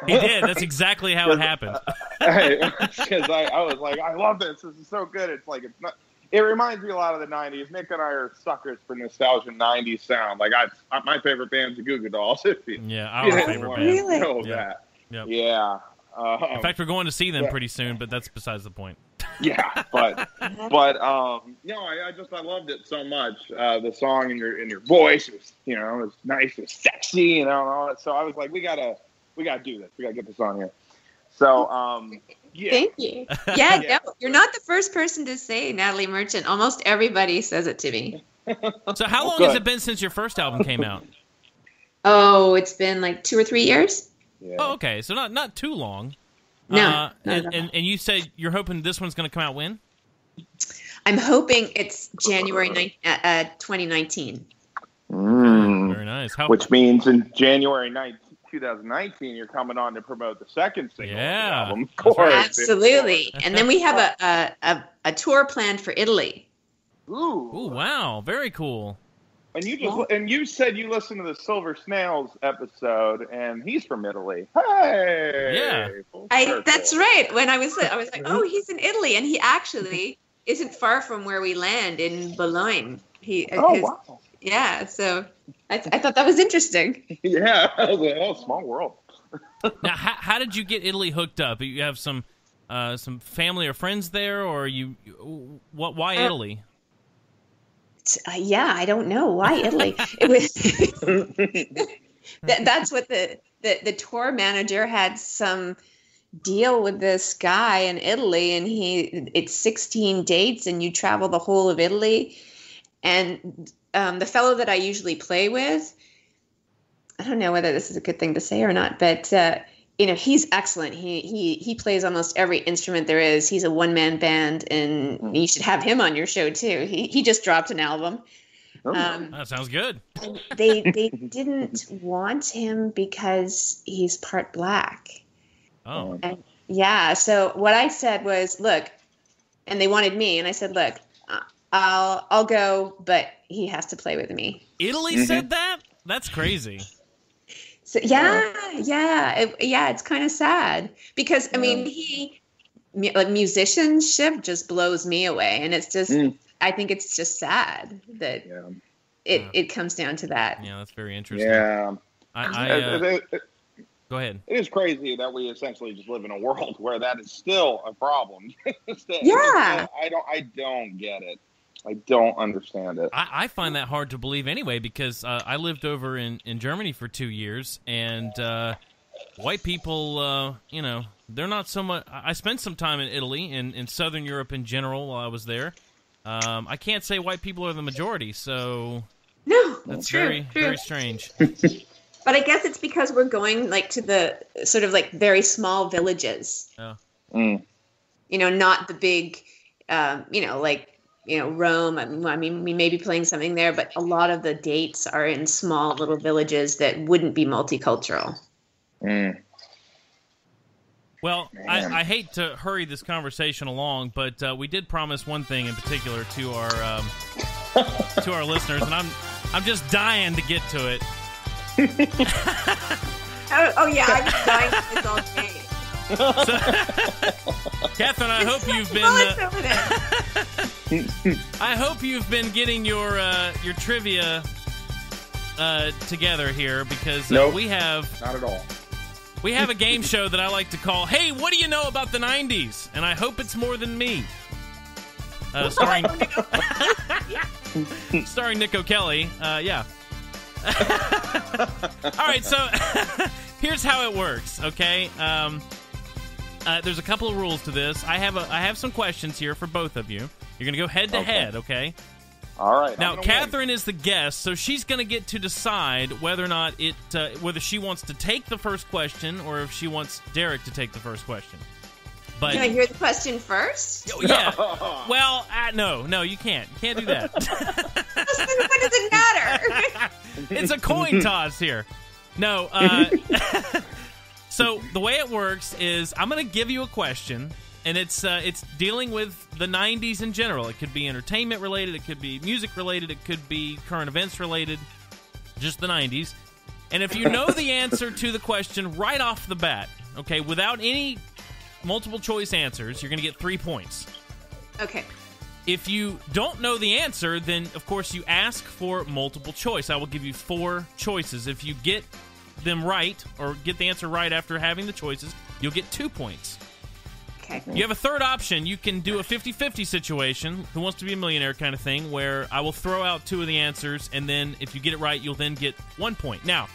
[SPEAKER 1] He did. That's exactly how it happened.
[SPEAKER 2] Because I was like, I love this. This is so good. It's not. It reminds me a lot of the '90s. Nick and I are suckers for nostalgia '90s sound. Like my favorite band's the Goo Goo Dolls.
[SPEAKER 1] Yeah, our favorite band.
[SPEAKER 3] Really?
[SPEAKER 2] Know
[SPEAKER 1] Yeah.
[SPEAKER 2] that.
[SPEAKER 1] Yep.
[SPEAKER 2] Yeah.
[SPEAKER 1] In fact, we're going to see them pretty soon, but that's besides the point.
[SPEAKER 2] Yeah, but I loved it so much. The song and your voice was, it was nice, it was sexy, and all that. So I was like, we gotta do this. We gotta get this on here. So yeah.
[SPEAKER 3] Thank you. Yeah, no, you're not the first person to say Natalie Merchant. Almost everybody says it to me.
[SPEAKER 1] So how long
[SPEAKER 2] good.
[SPEAKER 1] has it been since your first album came out?
[SPEAKER 3] Oh, it's been like 2 or 3 years.
[SPEAKER 2] Yeah.
[SPEAKER 1] Oh, okay. So not too long.
[SPEAKER 3] No,
[SPEAKER 1] and you said you're hoping this one's going to come out when?
[SPEAKER 3] I'm hoping it's January 2019.
[SPEAKER 1] Very nice.
[SPEAKER 2] Which means in January 2019, you're coming on to promote the second single of the album. Of course.
[SPEAKER 3] Absolutely. And then we have a tour planned for Italy.
[SPEAKER 1] Ooh, wow, very cool.
[SPEAKER 2] And you said you listened to the Silver Snails episode, and he's from Italy. Hey,
[SPEAKER 1] yeah,
[SPEAKER 3] that's right. When I was like, oh, he's in Italy, and he actually isn't far from where we land in Boulogne.
[SPEAKER 2] Wow.
[SPEAKER 3] Yeah, so I thought that was interesting.
[SPEAKER 2] Yeah, small world.
[SPEAKER 1] Now, how did you get Italy hooked up? You have some family or friends there, or why Italy?
[SPEAKER 3] Yeah, I don't know why Italy. It was that's what the tour manager had some deal with this guy in Italy, and it's 16 dates, and you travel the whole of Italy. And the fellow that I usually play with, I don't know whether this is a good thing to say or not, but he's excellent. He plays almost every instrument there is. He's a one-man band, and you should have him on your show too. He just dropped an album.
[SPEAKER 1] That sounds good.
[SPEAKER 3] They didn't want him because he's part black.
[SPEAKER 1] Oh.
[SPEAKER 3] And yeah, so what I said was, look, and they wanted me, and I said, look, I'll go, but he has to play with me.
[SPEAKER 1] Italy said that? That's crazy.
[SPEAKER 3] So it's kind of sad because I mean musicianship just blows me away, and it's just I think it's just sad that it comes down to that.
[SPEAKER 1] Yeah, that's very interesting.
[SPEAKER 2] Yeah,
[SPEAKER 1] go ahead.
[SPEAKER 2] It is crazy that we essentially just live in a world where that is still a problem.
[SPEAKER 3] Yeah,
[SPEAKER 2] I don't get it. I don't understand it.
[SPEAKER 1] I find that hard to believe anyway, because I lived over in Germany for 2 years, and white people, they're not so much. I spent some time in Italy and in Southern Europe in general while I was there. I can't say white people are the majority, so
[SPEAKER 3] no,
[SPEAKER 1] that's
[SPEAKER 3] true.
[SPEAKER 1] very strange.
[SPEAKER 3] But I guess it's because we're going to the sort of very small villages.
[SPEAKER 1] Oh.
[SPEAKER 3] Not the big, Rome. I mean, we may be playing something there, but a lot of the dates are in small little villages that wouldn't be multicultural.
[SPEAKER 1] Well, I hate to hurry this conversation along, but we did promise one thing in particular to our listeners, and I'm just dying to get to it.
[SPEAKER 3] oh yeah, I'm just dying to this all day.
[SPEAKER 1] So, Kathryn, I hope you've been getting your trivia together here, because
[SPEAKER 2] nope,
[SPEAKER 1] we have
[SPEAKER 2] not at all.
[SPEAKER 1] We have a game show that I like to call "Hey, what do you know about the '90s?" And I hope it's more than me. Starring Nick O'Kelly. Yeah. All right, so here's how it works. Okay. There's a couple of rules to this. I have some questions here for both of you. You're gonna go head to head, okay?
[SPEAKER 2] All right.
[SPEAKER 1] Now, Kathryn is the guest, so she's gonna get to decide whether or not whether she wants to take the first question or if she wants Derek to take the first question. But
[SPEAKER 3] can I hear the question first?
[SPEAKER 1] Yeah. Well, no, you can't. You can't do that.
[SPEAKER 3] What does it matter?
[SPEAKER 1] It's a coin toss here. No. So the way it works is I'm going to give you a question, and it's dealing with the 90s in general. It could be entertainment related, it could be music related, it could be current events related, just the 90s. And if you know the answer to the question right off the bat, okay, without any multiple choice answers, you're going to get 3 points.
[SPEAKER 3] Okay.
[SPEAKER 1] If you don't know the answer, then of course you ask for multiple choice. I will give you 4 choices. If you get them right, or get the answer right after having the choices, you'll get 2 points.
[SPEAKER 3] Okay.
[SPEAKER 1] You have a third option. You can do a 50-50 situation, Who Wants to Be a Millionaire kind of thing, where I will throw out 2 of the answers, and then if you get it right, you'll then get 1 point. Now,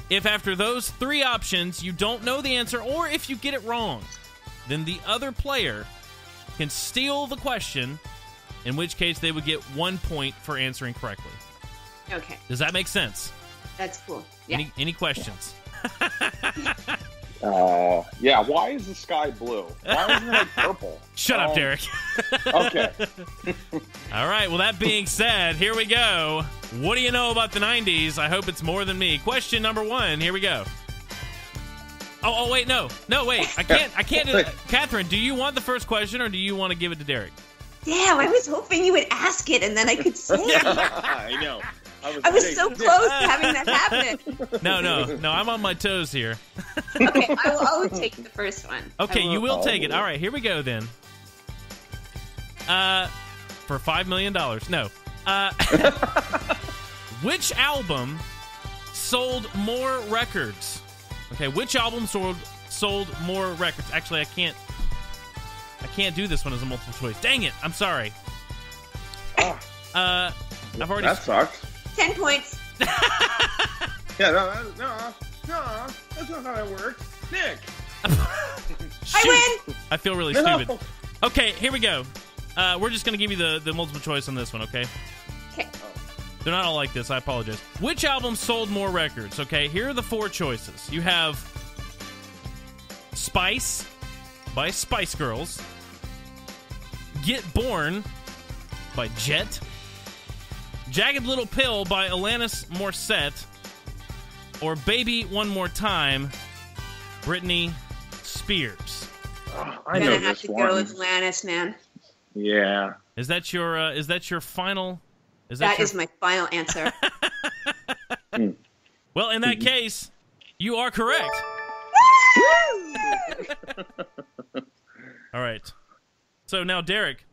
[SPEAKER 1] if after those 3 options you don't know the answer, or if you get it wrong, then the other player can steal the question, in which case they would get 1 point for answering correctly.
[SPEAKER 3] Okay.
[SPEAKER 1] Does that make sense?
[SPEAKER 3] That's cool. Yeah.
[SPEAKER 1] Any questions?
[SPEAKER 2] Yeah. Why is the sky blue? Why isn't it purple?
[SPEAKER 1] Shut up, Derek.
[SPEAKER 2] Okay.
[SPEAKER 1] All right. Well, that being said, here we go. What do you know about the 90s? I hope it's more than me. Question number 1. Here we go. Oh, wait, no, wait. I can't do that. Kathryn, do you want the first question, or do you want to give it to Derek?
[SPEAKER 3] Damn, I was hoping you would ask it and then I could say it.
[SPEAKER 2] I know.
[SPEAKER 3] I was so close to having that happen.
[SPEAKER 1] No, I'm on my toes here.
[SPEAKER 3] Okay, I'll take the first one.
[SPEAKER 1] Okay, you will take it. All right, here we go then. For $5 million. No. Which album sold more records? Okay, which album sold more records? Actually, I can't do this one as a multiple choice. Dang it! I'm sorry. I've already.
[SPEAKER 2] That sucks.
[SPEAKER 3] 10 points.
[SPEAKER 2] Yeah, no, that's not how it works. Nick.
[SPEAKER 3] I win.
[SPEAKER 1] I feel really stupid. Okay, here we go. We're just gonna give you the multiple choice on this one, okay?
[SPEAKER 3] Okay.
[SPEAKER 1] They're not all like this. I apologize. Which album sold more records? Okay, here are the 4 choices. You have Spice by Spice Girls, Get Born by Jet, Jagged Little Pill by Alanis Morissette, or Baby One More Time, Britney Spears.
[SPEAKER 2] I
[SPEAKER 3] I'm
[SPEAKER 2] know
[SPEAKER 3] gonna have
[SPEAKER 2] this
[SPEAKER 3] to
[SPEAKER 2] one.
[SPEAKER 3] go with Lannis, man.
[SPEAKER 2] Yeah.
[SPEAKER 1] Is that your final?
[SPEAKER 3] That is my final answer.
[SPEAKER 1] Well, in that case, you are correct. All right. So now, Derek,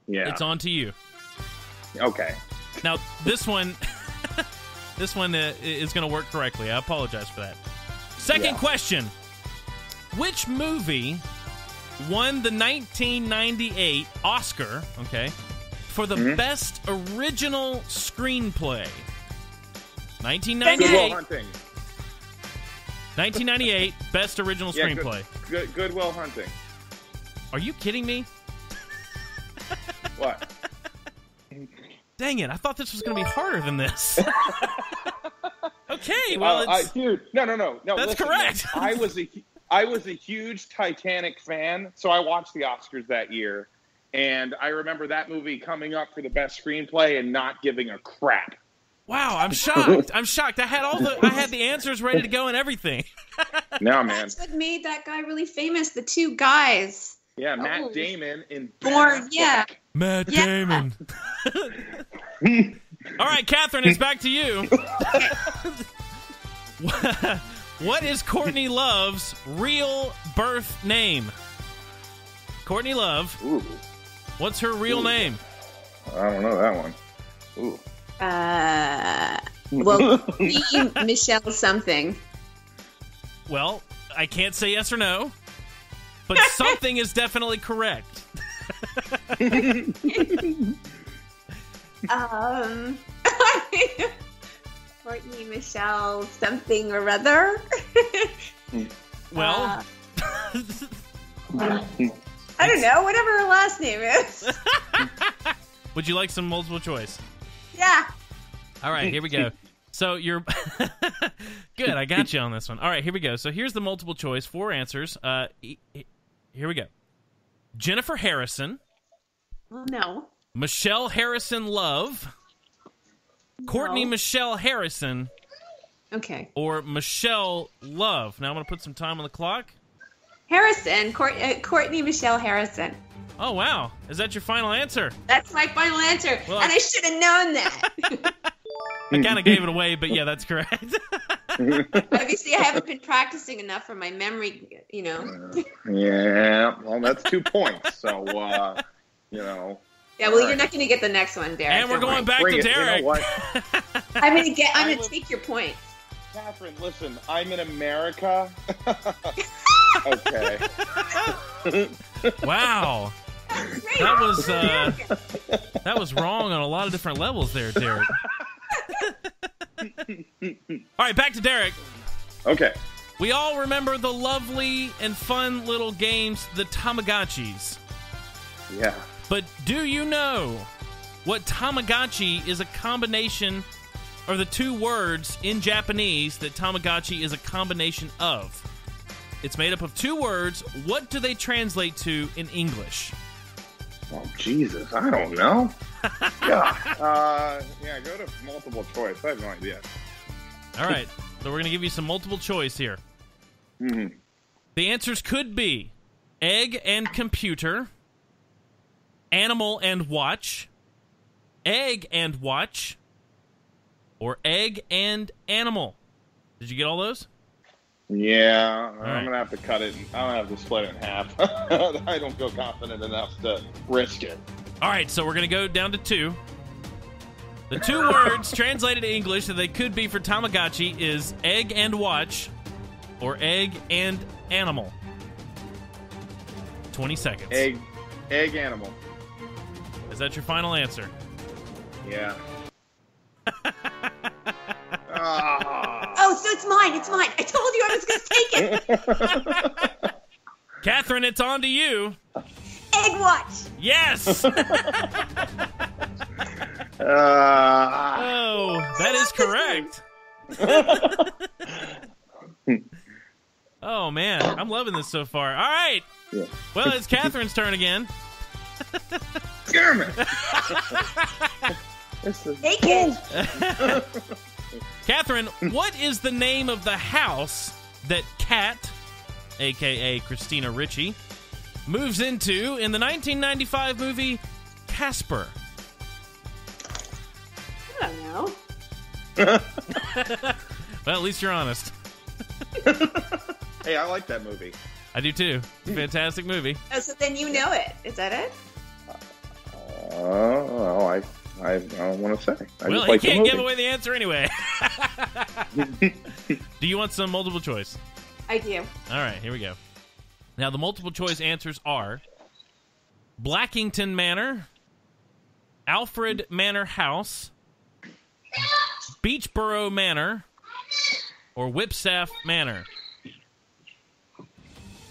[SPEAKER 2] Yeah.
[SPEAKER 1] it's on to you.
[SPEAKER 2] Okay.
[SPEAKER 1] Now, this one is going to work correctly. I apologize for that. Second question. Which movie won the 1998 Oscar, for the best original screenplay? 1998.
[SPEAKER 2] Good Will Hunting.
[SPEAKER 1] 1998 best original screenplay.
[SPEAKER 2] Good Will Hunting.
[SPEAKER 1] Are you kidding me?
[SPEAKER 2] What?
[SPEAKER 1] Dang it, I thought this was going to be harder than this. Okay, well,
[SPEAKER 2] dude, no.
[SPEAKER 1] That's
[SPEAKER 2] listen,
[SPEAKER 1] correct.
[SPEAKER 2] Man, I was a huge Titanic fan, so I watched the Oscars that year, and I remember that movie coming up for the best screenplay and not giving a crap.
[SPEAKER 1] Wow, I'm shocked. I had the answers ready to go and everything.
[SPEAKER 2] No, man.
[SPEAKER 3] That's what made that guy really famous. The 2 guys.
[SPEAKER 2] Yeah, Matt Damon in
[SPEAKER 3] Born. Yeah.
[SPEAKER 1] Matt Damon. All right, Kathryn, it's back to you. What is Courtney Love's real birth name? Courtney Love.
[SPEAKER 2] Ooh.
[SPEAKER 1] What's her real name?
[SPEAKER 2] I don't know that one. Ooh.
[SPEAKER 3] Well, Michelle something.
[SPEAKER 1] Well, I can't say yes or no, but something is definitely correct.
[SPEAKER 3] Courtney Michelle something or other.
[SPEAKER 1] Well,
[SPEAKER 3] I don't know. Whatever her last name is.
[SPEAKER 1] would you like some multiple choice?
[SPEAKER 3] Yeah.
[SPEAKER 1] All right, here we go. So you're good. I got you on this one. All right, here we go. So here's the multiple choice. 4 answers. Here we go. Jennifer Harrison.
[SPEAKER 3] Oh, no.
[SPEAKER 1] Michelle Harrison Love. Courtney Michelle Harrison.
[SPEAKER 3] Okay.
[SPEAKER 1] Or Michelle Love. Now I'm going to put some time on the clock.
[SPEAKER 3] Harrison. Courtney Michelle Harrison.
[SPEAKER 1] Oh, wow. Is that your final answer?
[SPEAKER 3] That's my final answer.
[SPEAKER 1] Well,
[SPEAKER 3] and I should have known that.
[SPEAKER 1] I kind of gave it away, but yeah, that's correct.
[SPEAKER 3] Obviously, I haven't been practicing enough for my memory,
[SPEAKER 2] Yeah, well, that's 2 points. So,
[SPEAKER 3] Yeah, well, you're not going to get the next one, Derek.
[SPEAKER 1] And we're going back
[SPEAKER 2] Bring
[SPEAKER 1] to
[SPEAKER 2] it.
[SPEAKER 1] Derek.
[SPEAKER 2] You know what?
[SPEAKER 3] I'm going to take your point.
[SPEAKER 2] Kathryn, listen, I'm in America. Okay.
[SPEAKER 1] Wow. That was wrong on a lot of different levels there, Derek. All right, back to Derek.
[SPEAKER 2] Okay.
[SPEAKER 1] We all remember the lovely and fun little games, the Tamagotchis.
[SPEAKER 2] Yeah.
[SPEAKER 1] But do you know what Tamagotchi is a combination, or the 2 words in Japanese that Tamagotchi is a combination of? It's made up of 2 words. What do they translate to in English?
[SPEAKER 2] Oh, Jesus, I don't know. Yeah, go to multiple choice. I have no idea.
[SPEAKER 1] All right, so we're going to give you some multiple choice here.
[SPEAKER 2] Mm-hmm.
[SPEAKER 1] The answers could be egg and computer, animal and watch, egg and watch, or egg and animal. Did you get all those?
[SPEAKER 2] Yeah,
[SPEAKER 1] right.
[SPEAKER 2] I'm gonna have to cut it. I'm gonna have to split it in half. I don't feel confident enough to risk it.
[SPEAKER 1] All right, so we're going to go down to 2. The 2 words translated to English that they could be for Tamagotchi is egg and watch or egg and animal. 20 seconds.
[SPEAKER 2] Egg animal.
[SPEAKER 1] Is that your final answer?
[SPEAKER 2] Yeah.
[SPEAKER 3] Oh, so it's mine. It's mine. I told you I was going to take it.
[SPEAKER 1] Kathryn, it's on to you.
[SPEAKER 3] Egg watch.
[SPEAKER 1] Yes! Oh, that is correct. Oh, man. I'm loving this so far. All right.
[SPEAKER 2] Yeah.
[SPEAKER 1] Well, it's Kathryn's turn again.
[SPEAKER 2] Damn it!
[SPEAKER 3] Take it.
[SPEAKER 1] Kathryn, what is the name of the house that Kat, a.k.a. Christina Ricci, moves into in the 1995 movie Casper?
[SPEAKER 3] I don't know.
[SPEAKER 1] Well, at least you're honest.
[SPEAKER 2] Hey, I like that movie.
[SPEAKER 1] I do too. It's a fantastic movie.
[SPEAKER 3] Oh, so then you know it. Is that it?
[SPEAKER 2] Oh, I don't want to say. I
[SPEAKER 1] Well,
[SPEAKER 2] just
[SPEAKER 1] he
[SPEAKER 2] like the
[SPEAKER 1] can't
[SPEAKER 2] movie.
[SPEAKER 1] give away the answer anyway. Do you want some multiple choice?
[SPEAKER 3] I do.
[SPEAKER 1] All right, here we go. Now, the multiple choice answers are Blackington Manor, Alfred Manor House, Beachboro Manor, or Whipstaff Manor.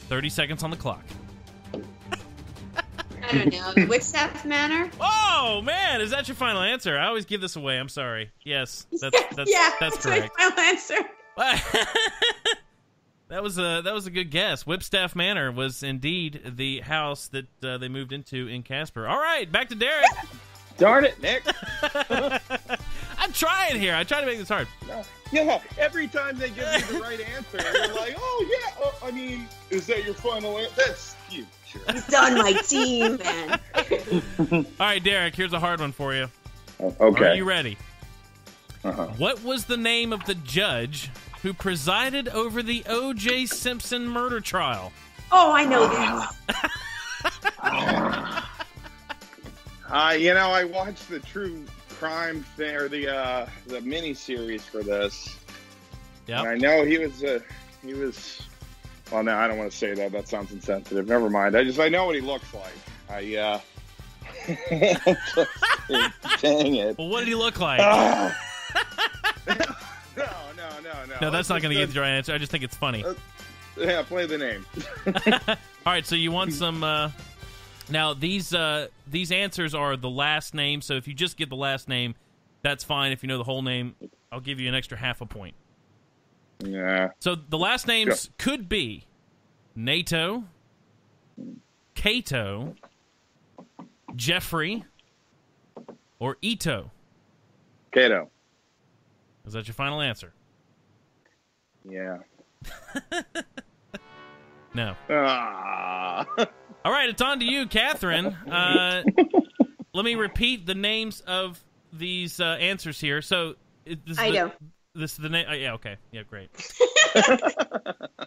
[SPEAKER 1] 30 seconds on the clock.
[SPEAKER 3] I don't know. The Whitstaff Manor?
[SPEAKER 1] Oh, man, is that your final answer? I always give this away. I'm sorry. Yes, that's
[SPEAKER 3] Yeah,
[SPEAKER 1] that's
[SPEAKER 3] my
[SPEAKER 1] correct.
[SPEAKER 3] final answer.
[SPEAKER 1] That was a good guess. Whipstaff Manor was indeed the house that they moved into in Casper. All right, back to Derek.
[SPEAKER 2] Darn it, Nick.
[SPEAKER 1] I'm trying here. I try to make this hard.
[SPEAKER 2] No. Yeah, every time they give me the right answer, they're like, oh, yeah. Oh, I mean, is that your final answer? That's you. Sure.
[SPEAKER 3] He's on my team, man.
[SPEAKER 1] All right, Derek, here's a hard one for you.
[SPEAKER 2] Okay.
[SPEAKER 1] Are you ready?
[SPEAKER 2] Uh-huh.
[SPEAKER 1] What was the name of the judge who presided over the O.J. Simpson murder trial?
[SPEAKER 3] Oh, I know this.
[SPEAKER 2] I watched the True Crime thing, or the mini series for this.
[SPEAKER 1] Yeah.
[SPEAKER 2] And I know he was. Well, no, I don't want to say that. That sounds insensitive. Never mind. I know what he looks like. Dang it.
[SPEAKER 1] Well, what did he look like?
[SPEAKER 2] No.
[SPEAKER 1] No, that's not going to get the right answer. I just think it's funny.
[SPEAKER 2] Yeah, play the name.
[SPEAKER 1] All right, so you want some... Now, these answers are the last name, so if you just get the last name, that's fine. If you know the whole name, I'll give you an extra half a point.
[SPEAKER 2] Yeah.
[SPEAKER 1] So the last names could be Nato, Kato, Jeffrey, or Ito.
[SPEAKER 2] Kato.
[SPEAKER 1] Is that your final answer?
[SPEAKER 2] Yeah.
[SPEAKER 1] No.
[SPEAKER 2] Ah.
[SPEAKER 1] All right, it's on to you, Kathryn. Let me repeat the names of these answers here. So
[SPEAKER 3] I know.
[SPEAKER 1] This is the name. Yeah, okay. Yeah, great.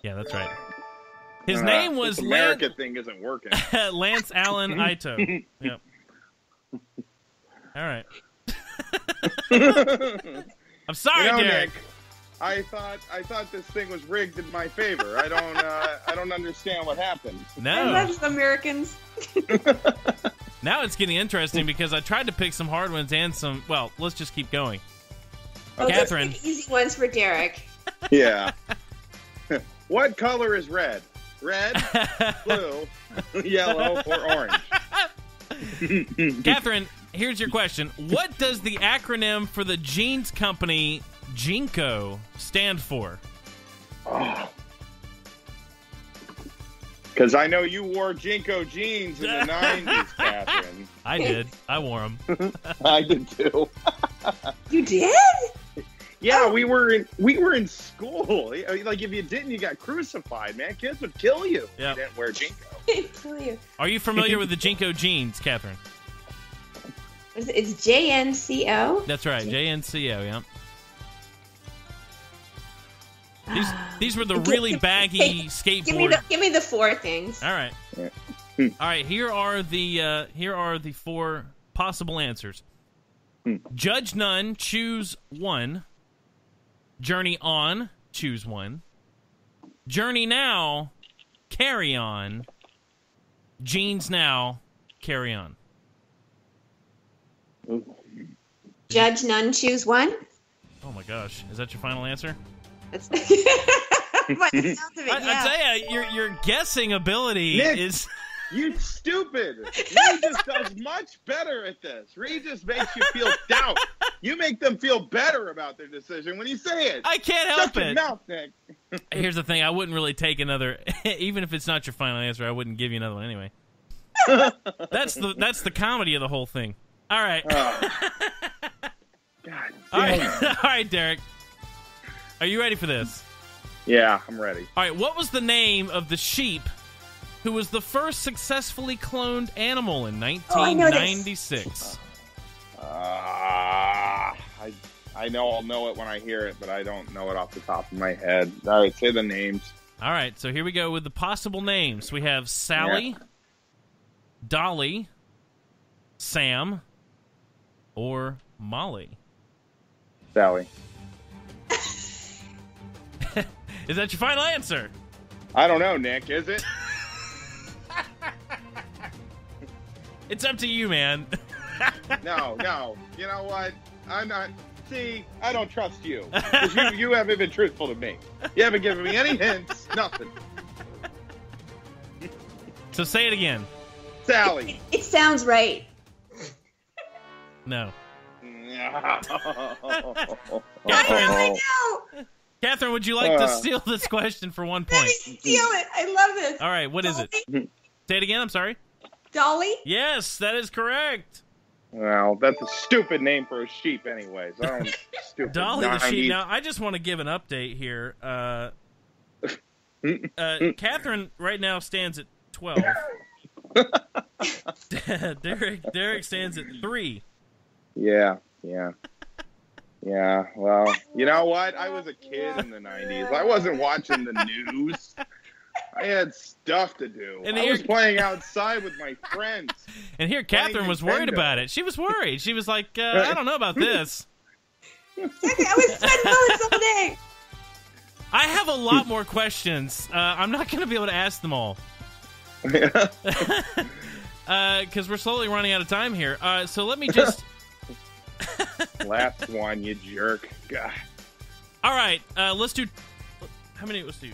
[SPEAKER 1] Yeah, that's right. His name was
[SPEAKER 2] this America thing isn't working.
[SPEAKER 1] Lance Allen Ito. Yep. All right. I'm sorry, Derek.
[SPEAKER 2] Nick, I thought this thing was rigged in my favor. I don't understand what happened.
[SPEAKER 1] No.
[SPEAKER 3] I love Americans.
[SPEAKER 1] Now it's getting interesting because I tried to pick some hard ones and some. Well, let's just keep going.
[SPEAKER 3] Oh,
[SPEAKER 1] Kathryn.
[SPEAKER 3] those are the easy ones for Derek.
[SPEAKER 2] Yeah. What color is red? Red, blue, yellow, or orange?
[SPEAKER 1] Kathryn, here's your question. What does the acronym for the jeans company Jinko stand for?
[SPEAKER 2] Because I know you wore Jinko jeans in the 90s, Kathryn.
[SPEAKER 1] I did. I wore them.
[SPEAKER 2] I did too.
[SPEAKER 3] You did?
[SPEAKER 2] Yeah, we were in school. Like, if you didn't, you got crucified, man. Kids would kill you if
[SPEAKER 1] Yep.
[SPEAKER 2] you didn't wear Jinko.
[SPEAKER 3] Kill you.
[SPEAKER 1] Are you familiar with the Jinko jeans, Kathryn?
[SPEAKER 3] What is it? It's JNCO.
[SPEAKER 1] That's right, JNCO. Yeah. These were the really baggy skateboard.
[SPEAKER 3] Give me the four things.
[SPEAKER 1] All right. All right. Here are the four possible answers. Judge none, choose one. Journey on, choose one. Journey now, carry on. Jeans now, carry on.
[SPEAKER 3] Judge none, choose one.
[SPEAKER 1] Oh my gosh, is that your final answer?
[SPEAKER 3] That's by the sound of it, yeah.
[SPEAKER 1] I tell you, your guessing ability
[SPEAKER 2] Nick,
[SPEAKER 1] is.
[SPEAKER 2] You stupid. Regis does much better at this. Regis makes you feel doubt. You make them feel better about their decision when you say it.
[SPEAKER 1] I can't help
[SPEAKER 2] Shut your
[SPEAKER 1] it.
[SPEAKER 2] mouth, Nick.
[SPEAKER 1] Here's the thing: I wouldn't really take another, even if it's not your final answer. I wouldn't give you another one anyway. That's the comedy of the whole thing. All right.
[SPEAKER 2] God
[SPEAKER 1] All right.
[SPEAKER 2] damn.
[SPEAKER 1] All right, Derek. Are you ready for this?
[SPEAKER 2] Yeah, I'm ready.
[SPEAKER 1] All right. What was the name of the sheep who was the first successfully cloned animal in 1996?
[SPEAKER 2] I know I'll know it when I hear it, but I don't know it off the top of my head. All right, say the names.
[SPEAKER 1] All right, so here we go with the possible names. We have Sally, Dolly, Sam, or Molly.
[SPEAKER 2] Sally.
[SPEAKER 1] Is that your final answer?
[SPEAKER 2] I don't know, Nick. Is it?
[SPEAKER 1] It's up to you, man.
[SPEAKER 2] No. You know what? I'm not. See, I don't trust you. 'Cause you haven't been truthful to me. You haven't given me any hints. Nothing.
[SPEAKER 1] So say it again.
[SPEAKER 2] Sally.
[SPEAKER 3] It sounds right.
[SPEAKER 1] No.
[SPEAKER 2] Oh.
[SPEAKER 3] I know.
[SPEAKER 1] Kathryn, would you like to steal this question for 1
[SPEAKER 3] Let
[SPEAKER 1] point?
[SPEAKER 3] me steal it. I love this.
[SPEAKER 1] All right, what is it? Say it again, I'm sorry.
[SPEAKER 3] Dolly?
[SPEAKER 1] Yes, that is correct.
[SPEAKER 2] Well, that's a stupid name for a sheep anyways. I don't stupid.
[SPEAKER 1] Dolly the sheep. Now, I just want to give an update here. Kathryn right now stands at 12. Derek stands at 3.
[SPEAKER 2] Yeah. Well, you know what? I was a kid in the 90s. I wasn't watching the news. I had stuff to do.
[SPEAKER 1] And
[SPEAKER 2] I was playing outside with my friends.
[SPEAKER 1] And here Kathryn was worried about it. She was worried. She was like, I don't know about this.
[SPEAKER 3] I was sweating bullets all day.
[SPEAKER 1] I have a lot more questions. I'm not going to be able to ask them all. Because we're slowly running out of time here. So let me just...
[SPEAKER 2] Last one, you jerk. God.
[SPEAKER 1] All right, let's do... How many? Let's do...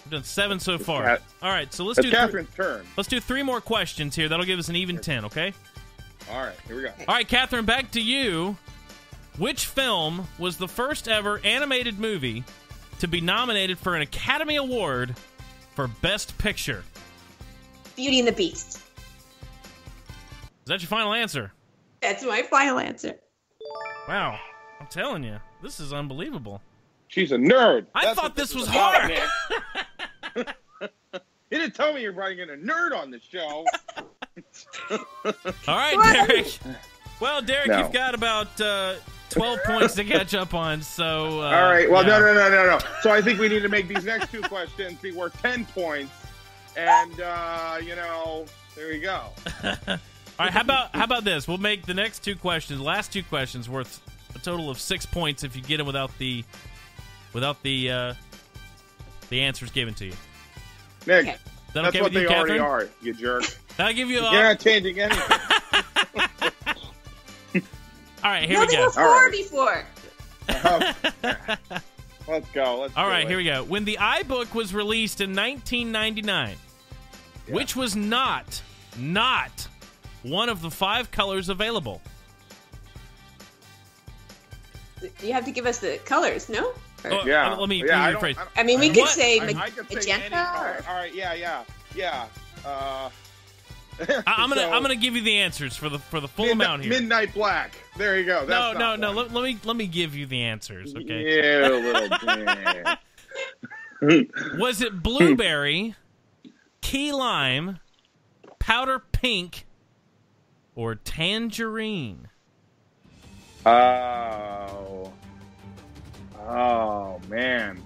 [SPEAKER 1] We've done 7 so far. All right, so let's do...
[SPEAKER 2] Kathryn's turn.
[SPEAKER 1] Let's do 3 more questions here. That'll give us an even 10, okay?
[SPEAKER 2] All right, here we go.
[SPEAKER 1] All right, Kathryn, back to you. Which film was the first ever animated movie to be nominated for an Academy Award for Best Picture?
[SPEAKER 3] Beauty and the Beast.
[SPEAKER 1] Is that your final answer?
[SPEAKER 3] That's my final answer.
[SPEAKER 1] Wow. I'm telling you, this is unbelievable.
[SPEAKER 2] She's a nerd.
[SPEAKER 1] I thought this was hard.
[SPEAKER 2] You didn't tell me you're bringing a nerd on the show.
[SPEAKER 1] All right, Derek. Well, Derek,
[SPEAKER 2] No.
[SPEAKER 1] you've got about 12 points to catch up on, so...
[SPEAKER 2] All right, well,
[SPEAKER 1] yeah.
[SPEAKER 2] no. So I think we need to make these next 2 questions be worth 10 points. And, there we go.
[SPEAKER 1] All right, how about this? We'll make the next 2 questions, last 2 questions, worth a total of 6 points if you get them without the answers given to you.
[SPEAKER 2] Nick,
[SPEAKER 3] Okay.
[SPEAKER 1] That
[SPEAKER 2] that's
[SPEAKER 1] okay
[SPEAKER 2] what
[SPEAKER 1] with you,
[SPEAKER 2] they already
[SPEAKER 1] Kathryn?
[SPEAKER 2] are, you jerk.
[SPEAKER 1] That'll give you a...
[SPEAKER 2] You're not changing anything.
[SPEAKER 1] All right, here
[SPEAKER 3] No,
[SPEAKER 1] we
[SPEAKER 3] they
[SPEAKER 1] go.
[SPEAKER 3] were 4
[SPEAKER 2] All right.
[SPEAKER 3] before.
[SPEAKER 2] Let's go.
[SPEAKER 1] All right, here we go. When the iBook was released in 1999, which was not one of the 5 colors available?
[SPEAKER 3] You have to give us the colors, no? Or-
[SPEAKER 1] Oh,
[SPEAKER 2] Yeah.
[SPEAKER 1] Let me
[SPEAKER 2] Yeah,
[SPEAKER 1] rephrase.
[SPEAKER 3] I mean, we could
[SPEAKER 1] What?
[SPEAKER 3] say
[SPEAKER 2] I could say any
[SPEAKER 3] magenta.
[SPEAKER 2] color.
[SPEAKER 3] Or...
[SPEAKER 2] All right, yeah.
[SPEAKER 1] I'm gonna give you the answers for the full amount here.
[SPEAKER 2] Midnight Black. There you go. That's
[SPEAKER 1] No. Let me give you the answers, okay?
[SPEAKER 2] Yeah, little man.
[SPEAKER 1] Was it blueberry, key lime, powder pink, or tangerine?
[SPEAKER 2] Oh, man.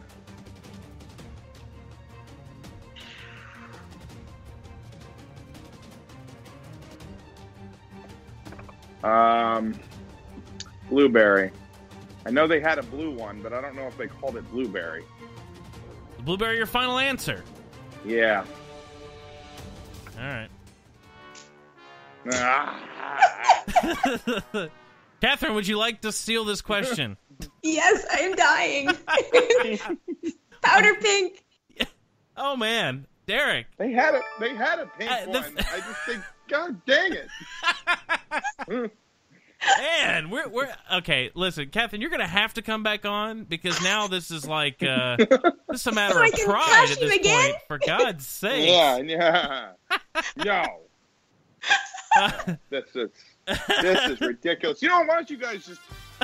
[SPEAKER 2] Blueberry. I know they had a blue one, but I don't know if they called it blueberry.
[SPEAKER 1] Blueberry, your final answer?
[SPEAKER 2] Yeah.
[SPEAKER 1] All right.
[SPEAKER 2] Ah.
[SPEAKER 1] Kathryn, would you like to steal this question?
[SPEAKER 3] Yes, I am dying. Powder pink.
[SPEAKER 1] Oh man, Derek.
[SPEAKER 2] They had a pink one. I just think, God dang it.
[SPEAKER 1] Man, we're okay. Listen, Kathryn, you're gonna have to come back on because now this is like this is a matter
[SPEAKER 3] So I
[SPEAKER 1] of
[SPEAKER 3] can
[SPEAKER 1] pride
[SPEAKER 3] crush
[SPEAKER 1] at
[SPEAKER 3] him
[SPEAKER 1] this
[SPEAKER 3] again?
[SPEAKER 1] point. For God's sake.
[SPEAKER 2] Yeah. No. This is ridiculous. You know, why don't you guys just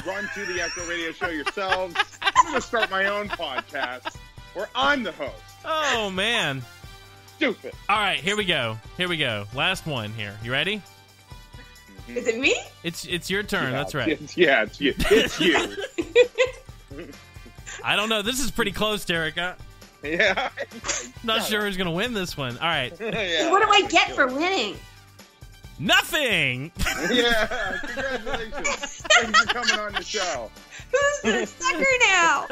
[SPEAKER 2] run to the Echo Radio Show yourselves? I'm going to start my own podcast where I'm the host.
[SPEAKER 1] Oh man.
[SPEAKER 2] Stupid.
[SPEAKER 1] All right, here we go. Last one here. You ready?
[SPEAKER 3] Is it me?
[SPEAKER 1] It's your turn.
[SPEAKER 2] Yeah,
[SPEAKER 1] That's right.
[SPEAKER 2] It's you. It's you.
[SPEAKER 1] I don't know. This is pretty close, Derek.
[SPEAKER 2] Yeah.
[SPEAKER 1] Not sure who's gonna win this one. All right.
[SPEAKER 2] Yeah.
[SPEAKER 3] What do I get for winning?
[SPEAKER 1] Nothing.
[SPEAKER 2] Yeah. Congratulations. Thanks for coming on the show.
[SPEAKER 3] Who's the sucker now?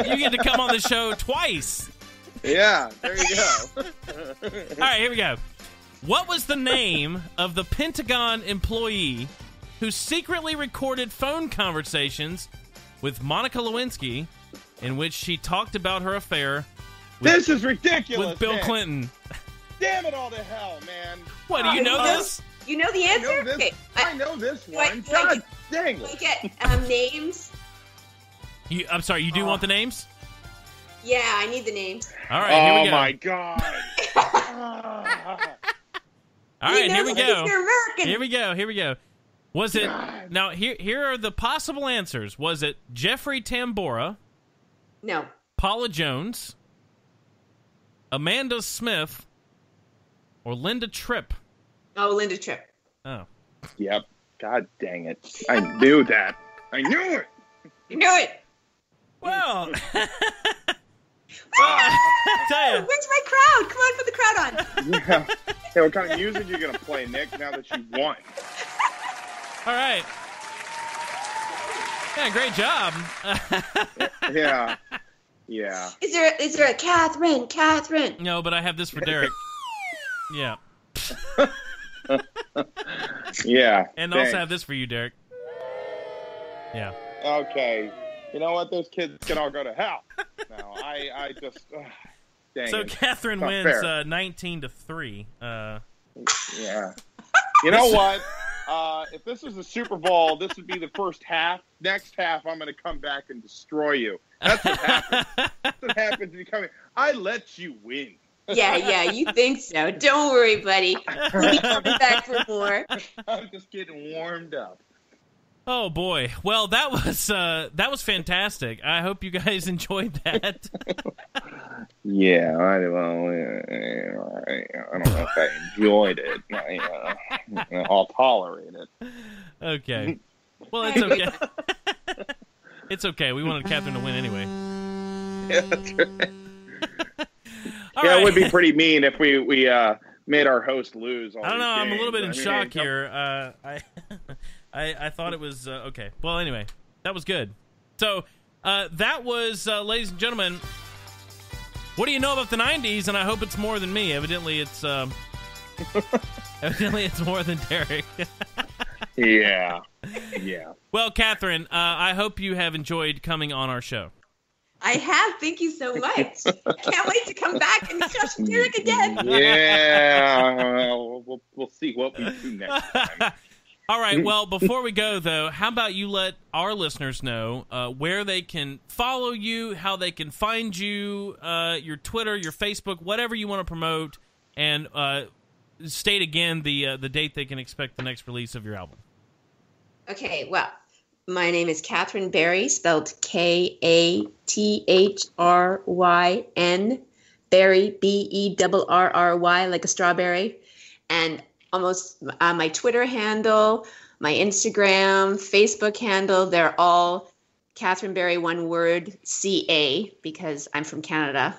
[SPEAKER 1] You get to come on the show twice.
[SPEAKER 2] Yeah. There you go.
[SPEAKER 1] All right, here we go. What was the name of the Pentagon employee who secretly recorded phone conversations with Monica Lewinsky in which she talked about her affair
[SPEAKER 2] This is ridiculous.
[SPEAKER 1] with Bill
[SPEAKER 2] man.
[SPEAKER 1] Clinton?
[SPEAKER 2] Damn it all to hell, man.
[SPEAKER 1] What, do you know this?
[SPEAKER 3] You know the answer?
[SPEAKER 2] I know this,
[SPEAKER 3] Okay.
[SPEAKER 2] I know this
[SPEAKER 3] do I-
[SPEAKER 2] one.
[SPEAKER 3] do I
[SPEAKER 2] God
[SPEAKER 3] get-
[SPEAKER 2] dang
[SPEAKER 3] Do I
[SPEAKER 2] it.
[SPEAKER 3] get names?
[SPEAKER 1] I'm sorry, you do want the names?
[SPEAKER 3] Yeah, I need the names.
[SPEAKER 1] All right, here we
[SPEAKER 2] Oh
[SPEAKER 1] go.
[SPEAKER 2] my God.
[SPEAKER 1] All right,
[SPEAKER 3] You know
[SPEAKER 1] here we
[SPEAKER 3] that
[SPEAKER 1] go.
[SPEAKER 3] You're American.
[SPEAKER 1] Here we go. Was it
[SPEAKER 2] God.
[SPEAKER 1] now? Here are the possible answers. Was it Jeffrey Tambora,
[SPEAKER 3] No.
[SPEAKER 1] Paula Jones, Amanda Smith, or Linda Tripp?
[SPEAKER 3] Oh, Linda Tripp.
[SPEAKER 1] Oh,
[SPEAKER 2] Yep. God dang it. I knew that. I knew it.
[SPEAKER 3] You knew it.
[SPEAKER 1] well. I tell you.
[SPEAKER 3] Where's my crowd? Come on, put the crowd on.
[SPEAKER 2] Yeah. Hey, what kind of music are you going to play, Nick, now that you won?
[SPEAKER 1] All right. Yeah, great job.
[SPEAKER 2] Yeah. Yeah.
[SPEAKER 3] Is there a Kathryn?
[SPEAKER 1] No, but I have this for Derek. Yeah.
[SPEAKER 2] Yeah.
[SPEAKER 1] And
[SPEAKER 2] thanks.
[SPEAKER 1] also have this for you, Derek. Yeah.
[SPEAKER 2] Okay. You know what? Those kids can all go to hell. No, I just... dang
[SPEAKER 1] So
[SPEAKER 2] it.
[SPEAKER 1] Kathryn
[SPEAKER 2] Not
[SPEAKER 1] wins
[SPEAKER 2] fair.
[SPEAKER 1] 19-3.
[SPEAKER 2] Yeah. You know what? If this was the Super Bowl, this would be the first half. Next half, I'm going to come back and destroy you. That's what happens. That's what happens when you come in. I let you win.
[SPEAKER 3] Yeah, you think so. Don't worry, buddy. We'll be coming back for more.
[SPEAKER 2] I'm just getting warmed up.
[SPEAKER 1] Oh boy! Well, that was fantastic. I hope you guys enjoyed that.
[SPEAKER 2] Yeah, I don't know if I enjoyed it. I'll tolerate it.
[SPEAKER 1] Okay. Well, it's okay. It's okay. We wanted Kathryn to win anyway.
[SPEAKER 2] Yeah, that's right.
[SPEAKER 1] All
[SPEAKER 2] Yeah,
[SPEAKER 1] right.
[SPEAKER 2] it would be pretty mean if we made our host lose. All
[SPEAKER 1] I don't know.
[SPEAKER 2] these
[SPEAKER 1] I'm a little bit in
[SPEAKER 2] games.
[SPEAKER 1] shock here. I thought it was okay. Well, anyway, that was good. So that was, ladies and gentlemen. What do you know about the '90s? And I hope it's more than me. Evidently, it's more than Derek.
[SPEAKER 2] Yeah.
[SPEAKER 1] Well, Kathryn, I hope you have enjoyed coming on our show.
[SPEAKER 3] I have. Thank you so much. Can't wait to come back and crush Derek again.
[SPEAKER 2] Yeah. We'll see what we do next time.
[SPEAKER 1] All right. Well, before we go, though, how about you let our listeners know where they can follow you, how they can find you, your Twitter, your Facebook, whatever you want to promote, and state again the date they can expect the next release of your album.
[SPEAKER 3] Okay, well, My name is Kathryn Berry, spelled Kathryn. Berry, Berrry, like a strawberry. And almost my Twitter handle, my Instagram, Facebook handle, they're all Kathryn Berry, one word, CA, because I'm from Canada.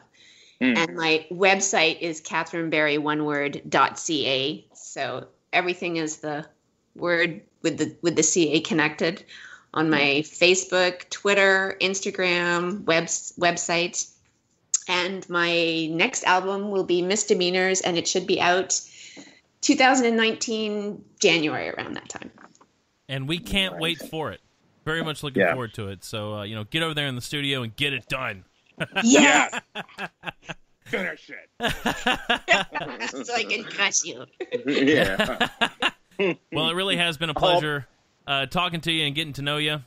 [SPEAKER 3] And my website is kathrynberry1word.ca. So everything is the word with the CA connected on my Facebook, Twitter, Instagram, website. And my next album will be Misdemeanors, and it should be out 2019 January, around that time.
[SPEAKER 1] And we can't wait for it. Very much looking forward to it. So, get over there in the studio and get it done.
[SPEAKER 3] Yes!
[SPEAKER 2] Finish it.
[SPEAKER 3] So I can crush you.
[SPEAKER 2] Yeah.
[SPEAKER 1] Well, it really has been a pleasure talking to you and getting to know you.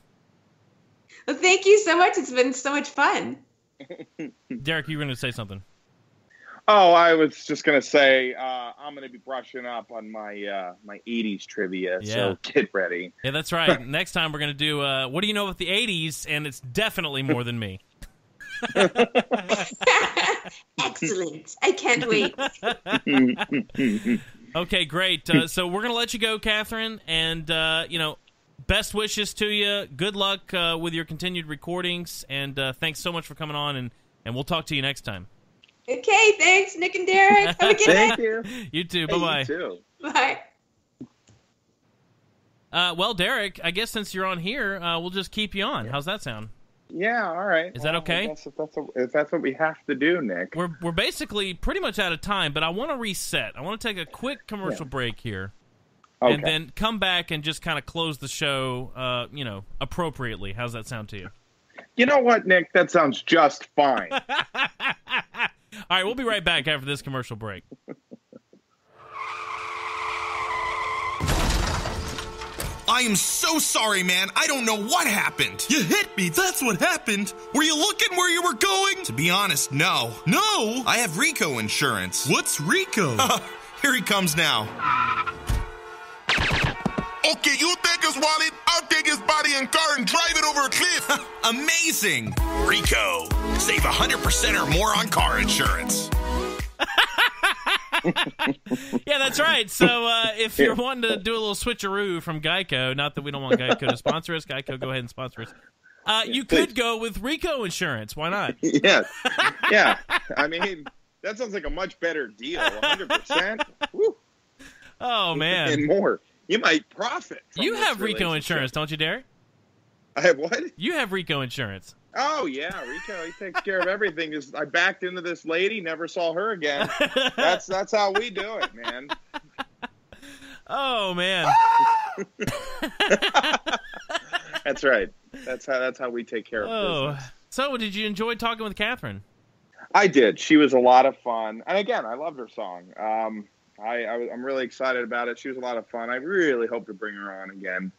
[SPEAKER 3] Well, thank you so much. It's been so much fun.
[SPEAKER 1] Derek, you were going to say something.
[SPEAKER 2] Oh, I was just going to say I'm going to be brushing up on my my 80s trivia, so get ready.
[SPEAKER 1] Yeah, that's right. Next time we're going to do what do you know about the 80s, and it's definitely more than me.
[SPEAKER 3] Excellent. I can't wait.
[SPEAKER 1] Okay, great. So we're going to let you go, Kathryn, and, best wishes to you. Good luck with your continued recordings, and thanks so much for coming on, and we'll talk to you next time.
[SPEAKER 3] Okay, thanks, Nick and Derek. Have a good night.
[SPEAKER 2] Thank you.
[SPEAKER 1] You too.
[SPEAKER 2] Hey,
[SPEAKER 1] Bye-bye.
[SPEAKER 2] you too.
[SPEAKER 3] Bye.
[SPEAKER 1] Well, Derek, I guess since you're on here, we'll just keep you on. How's that sound?
[SPEAKER 2] Yeah, all right.
[SPEAKER 1] Is that okay?
[SPEAKER 2] I guess if that's what we have to do, Nick.
[SPEAKER 1] We're basically pretty much out of time, but I want to reset. I want to take a quick commercial break here.
[SPEAKER 2] Okay.
[SPEAKER 1] And then come back and just kind of close the show, appropriately. How's that sound to you?
[SPEAKER 2] You know what, Nick? That sounds just fine.
[SPEAKER 1] All right, we'll be right back after this commercial break.
[SPEAKER 5] I am so sorry, man. I don't know what happened. You hit me. That's what happened. Were you looking where you were going? To be honest, no. No? I have Rico insurance. What's Rico? Here he comes now.
[SPEAKER 6] Okay, you take his wallet, I'll take his body and car and drive it over a cliff.
[SPEAKER 5] Amazing. Rico. Save 100% or more on car insurance.
[SPEAKER 1] Yeah, that's right. So if you're wanting to do a little switcheroo from Geico, not that we don't want Geico to sponsor us, Geico, go ahead and sponsor us. You could go with Rico Insurance. Why not?
[SPEAKER 2] Yes. Yeah. I mean, that sounds like a much better deal. 100%. Woo.
[SPEAKER 1] Oh, man.
[SPEAKER 2] And more. You might profit.
[SPEAKER 1] You have Rico Insurance, don't you, Derek?
[SPEAKER 2] I have what?
[SPEAKER 1] You have Rico Insurance.
[SPEAKER 2] Oh, yeah, Rico, he takes care of everything. I backed into this lady, never saw her again. That's how we do it, man.
[SPEAKER 1] Oh, man.
[SPEAKER 2] That's right. That's how we take care of business.
[SPEAKER 1] So, did you enjoy talking with Kathryn?
[SPEAKER 2] I did. She was a lot of fun. And again, I loved her song. I'm really excited about it. She was a lot of fun. I really hope to bring her on again.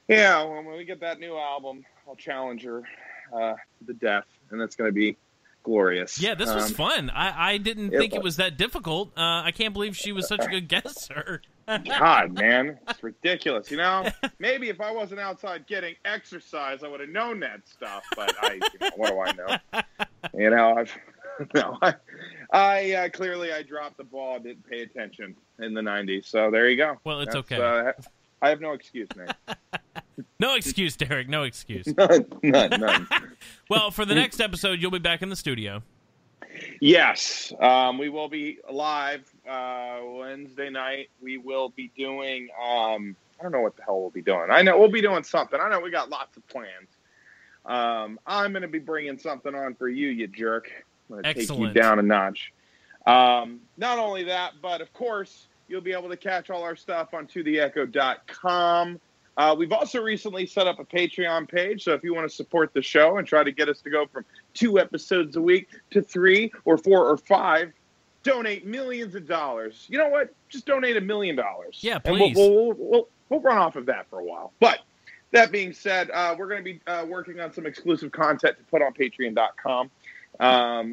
[SPEAKER 2] Yeah, when we get that new album, I'll challenge her to the death, and that's going to be glorious.
[SPEAKER 1] Yeah, this was fun. I didn't think it was that difficult. I can't believe she was such a good guesser.
[SPEAKER 2] God, man, it's ridiculous. Maybe if I wasn't outside getting exercise, I would have known that stuff. But what do I know? I clearly dropped the ball, didn't pay attention in the 90s. So there you go.
[SPEAKER 1] Well, it's okay.
[SPEAKER 2] I have no excuse, man.
[SPEAKER 1] No excuse, Derek. No excuse.
[SPEAKER 2] None.
[SPEAKER 1] Well, for the next episode, you'll be back in the studio.
[SPEAKER 2] Yes. We will be live Wednesday night. We will be doing, I don't know what the hell we'll be doing. I know we'll be doing something. I know we got lots of plans. I'm going to be bringing something on for you, you jerk. I'm going to take you down a notch. Not only that, but of course, you'll be able to catch all our stuff on totheecho.com. We've also recently set up a Patreon page, so if you want to support the show and try to get us to go from 2 episodes a week to 3 or 4 or 5, donate millions of dollars. You know what? Just donate $1 million.
[SPEAKER 1] Yeah, please.
[SPEAKER 2] And we'll run off of that for a while. But that being said, we're going to be working on some exclusive content to put on Patreon.com.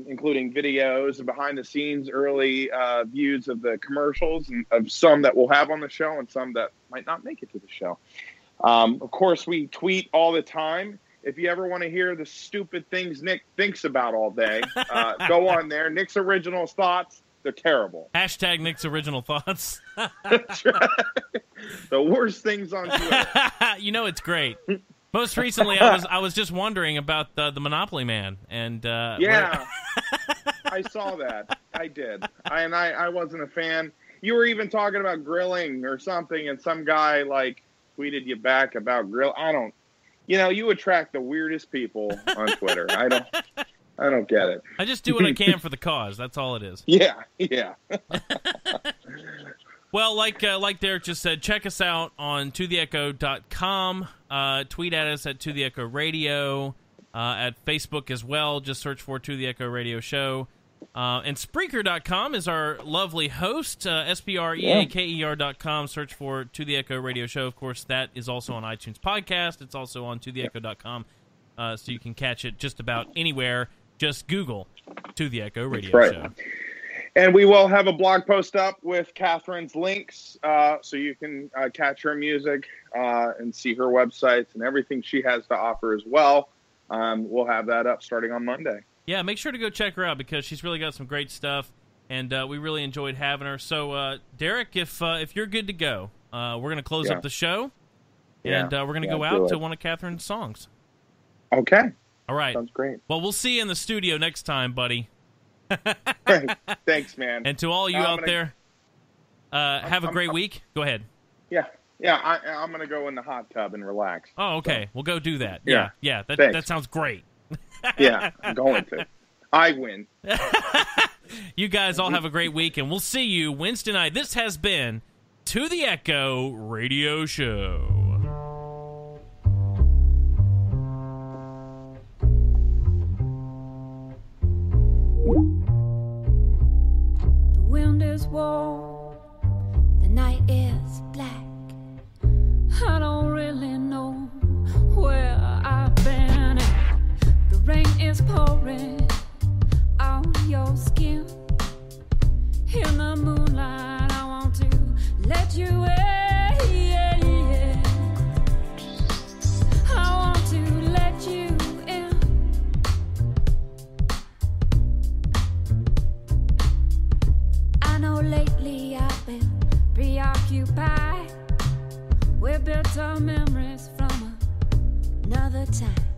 [SPEAKER 2] Including videos and behind-the-scenes early views of the commercials and of some that we'll have on the show and some that might not make it to the show. Of course, we tweet all the time. If you ever want to hear the stupid things Nick thinks about all day, go on there. Nick's original thoughts, they're terrible.
[SPEAKER 1] Hashtag Nick's original thoughts.
[SPEAKER 2] That's right. The worst things on Twitter.
[SPEAKER 1] You know, it's great. Most recently, I was just wondering about the Monopoly Man, and
[SPEAKER 2] yeah, I saw that. I did, I wasn't a fan. You were even talking about grilling or something, and some guy like tweeted you back about grill. You attract the weirdest people on Twitter. I don't get it.
[SPEAKER 1] I just do what I can for the cause. That's all it is.
[SPEAKER 2] Yeah.
[SPEAKER 1] Well, like Derek just said, check us out on totheecho.com. Tweet at us at To The Echo Radio. At Facebook as well. Just search for To The Echo Radio Show. And Spreaker.com is our lovely host. SPREAKER.com. Search for To The Echo Radio Show. Of course, that is also on iTunes Podcast. It's also on ToTheEcho.com. So you can catch it just about anywhere. Just Google To The Echo Radio Show.
[SPEAKER 2] And we will have a blog post up with Kathryn's links, so you can catch her music and see her websites and everything she has to offer as well. We'll have that up starting on Monday.
[SPEAKER 1] Yeah, make sure to go check her out because she's really got some great stuff, and we really enjoyed having her. So, Derek, if you're good to go, we're going to close up the show, and we're going to go out to one of Kathryn's songs.
[SPEAKER 2] Okay.
[SPEAKER 1] All right.
[SPEAKER 2] Sounds great.
[SPEAKER 1] Well, we'll see you in the studio next time, buddy.
[SPEAKER 2] Great. Thanks, man.
[SPEAKER 1] And to all you out there, have a great week. Go ahead.
[SPEAKER 2] Yeah, I'm going to go in the hot tub and relax.
[SPEAKER 1] Oh, okay.
[SPEAKER 2] So.
[SPEAKER 1] We'll go do that. Yeah. That sounds great.
[SPEAKER 2] Yeah, I'm going to. I win.
[SPEAKER 1] You guys all have a great week, and we'll see you Wednesday night. This has been To The Echo Radio Show.
[SPEAKER 4] The wind is warm, the night is black. I don't really know where I've been at. The rain is pouring on your skin. In the moonlight, I want to let you in. I want to let you in. I know lately I've been preoccupied with bitter memories from another time.